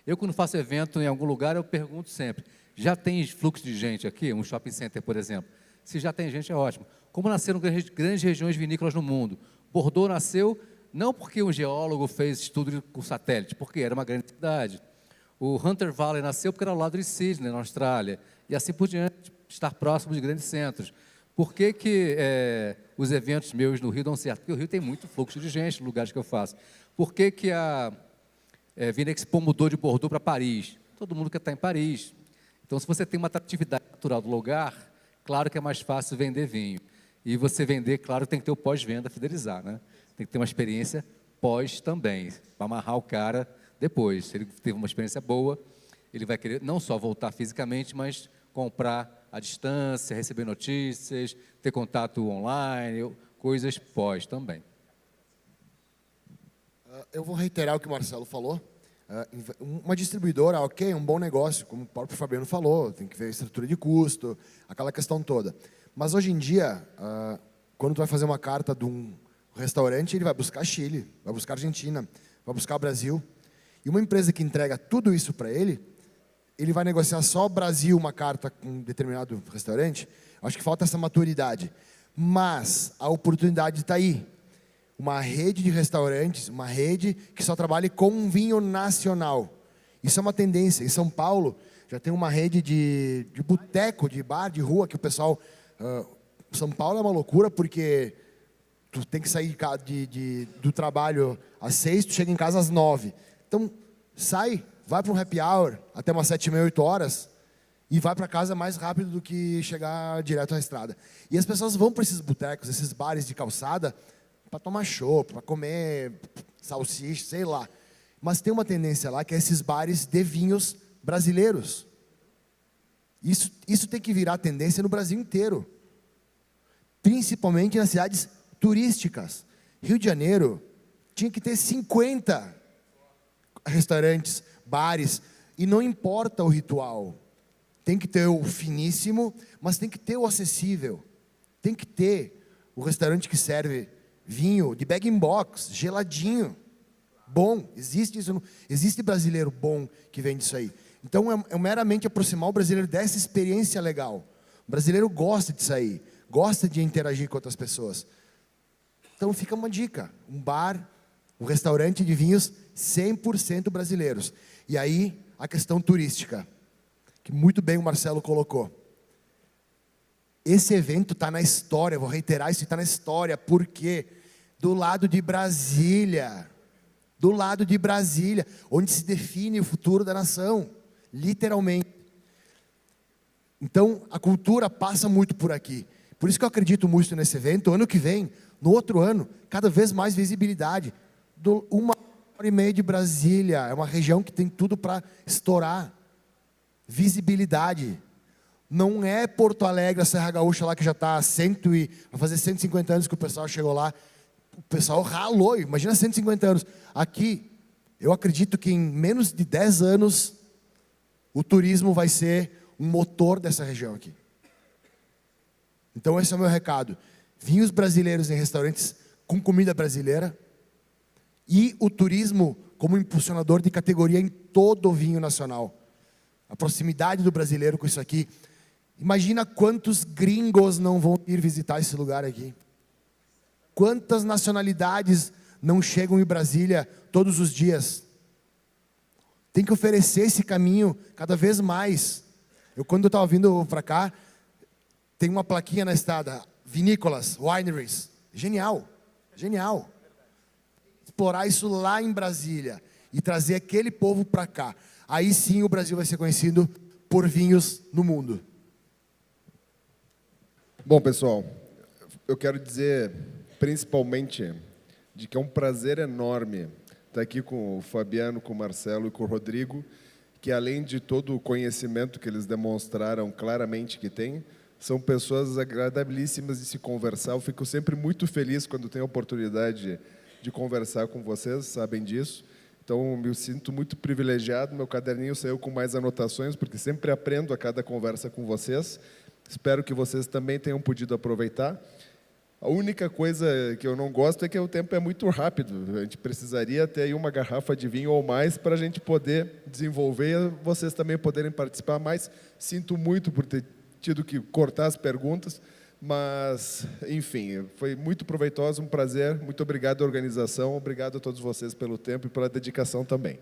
eu, quando faço evento em algum lugar, eu pergunto sempre, já tem fluxo de gente aqui? Um shopping center, por exemplo. Se já tem gente, é ótimo. Como nasceram grandes regiões vinícolas no mundo? Bordeaux nasceu não porque um geólogo fez estudo com satélite, porque era uma grande cidade. O Hunter Valley nasceu porque era ao lado de Sydney, na Austrália, e assim por diante, estar próximo de grandes centros. Por que os eventos meus no Rio dão certo? Porque o Rio tem muito fluxo de gente, nos lugares que eu faço. Por que a Vinexpo mudou de Bordeaux para Paris? Todo mundo quer estar em Paris. Então, se você tem uma atratividade natural do lugar, claro que é mais fácil vender vinho. E você vender, claro, tem que ter o pós-venda, fidelizar, né? Tem que ter uma experiência pós também, para amarrar o cara depois. Se ele teve uma experiência boa, ele vai querer não só voltar fisicamente, mas comprar à distância, receber notícias, ter contato online, coisas pós também. Eu vou reiterar o que o Marcelo falou. Uma distribuidora, ok, um bom negócio, como o próprio Fabiano falou, tem que ver a estrutura de custo, aquela questão toda. Mas hoje em dia, quando tu vai fazer uma carta de um restaurante, ele vai buscar Chile, vai buscar Argentina, vai buscar Brasil. E uma empresa que entrega tudo isso para ele vai negociar só Brasil uma carta com um determinado restaurante. Acho que falta essa maturidade. Mas a oportunidade está aí. Uma rede de restaurantes, uma rede que só trabalhe com um vinho nacional. Isso é uma tendência. Em São Paulo, já tem uma rede de boteco, de bar, de rua, que o pessoal... São Paulo é uma loucura, porque tu tem que sair do trabalho às 6, tu chega em casa às 9. Então, sai, vai para um happy hour, até umas 7h30, 8 horas, e vai para casa mais rápido do que chegar direto à estrada. E as pessoas vão para esses botecos, esses bares de calçada, para tomar chopp, para comer salsicha, sei lá. Mas tem uma tendência lá, que é esses bares de vinhos brasileiros. Isso tem que virar tendência no Brasil inteiro. Principalmente nas cidades turísticas. Rio de Janeiro tinha que ter 50 restaurantes, bares, e não importa o ritual. Tem que ter o finíssimo, mas tem que ter o acessível. Tem que ter o restaurante que serve vinho de bag-in-box, geladinho, bom. Existe isso, existe brasileiro bom que vende isso aí. Então, é meramente aproximar o brasileiro dessa experiência legal. O brasileiro gosta de sair, gosta de interagir com outras pessoas. Então, fica uma dica. Um bar, um restaurante de vinhos 100% brasileiros. E aí, a questão turística, que muito bem o Marcelo colocou. Esse evento está na história, vou reiterar, isso está na história, porque do lado de Brasília, onde se define o futuro da nação, literalmente. Então, a cultura passa muito por aqui. Por isso que eu acredito muito nesse evento. Ano que vem, no outro ano, cada vez mais visibilidade. 1h30 de Brasília, é uma região que tem tudo para estourar. Visibilidade. Não é Porto Alegre, a Serra Gaúcha lá que já está vai fazer 150 anos que o pessoal chegou lá. O pessoal ralou, imagina 150 anos. Aqui, Eu acredito que em menos de 10 anos, o turismo vai ser um motor dessa região aqui. Então esse é o meu recado. Vinhos brasileiros em restaurantes com comida brasileira e o turismo como impulsionador de categoria em todo o vinho nacional. A proximidade do brasileiro com isso aqui. Imagina quantos gringos não vão ir visitar esse lugar aqui. Quantas nacionalidades não chegam em Brasília todos os dias. Tem que oferecer esse caminho cada vez mais. Quando eu estava vindo para cá, tem uma plaquinha na estrada, vinícolas, wineries. Genial, genial. Explorar isso lá em Brasília e trazer aquele povo para cá. Aí sim o Brasil vai ser conhecido por vinhos no mundo. Bom, pessoal, eu quero dizer principalmente de que é um prazer enorme estar aqui com o Fabiano, com o Marcelo e com o Rodrigo, que além de todo o conhecimento que eles demonstraram claramente que têm, são pessoas agradabilíssimas de se conversar. Eu fico sempre muito feliz quando tenho a oportunidade de conversar com vocês, sabem disso. Então, me sinto muito privilegiado. Meu caderninho saiu com mais anotações, porque sempre aprendo a cada conversa com vocês. Espero que vocês também tenham podido aproveitar. A única coisa que eu não gosto é que o tempo é muito rápido. A gente precisaria ter aí uma garrafa de vinho ou mais para a gente poder desenvolver e vocês também poderem participar mais. Sinto muito por ter tido que cortar as perguntas, mas, enfim, foi muito proveitoso, um prazer. Muito obrigado à organização, obrigado a todos vocês pelo tempo e pela dedicação também.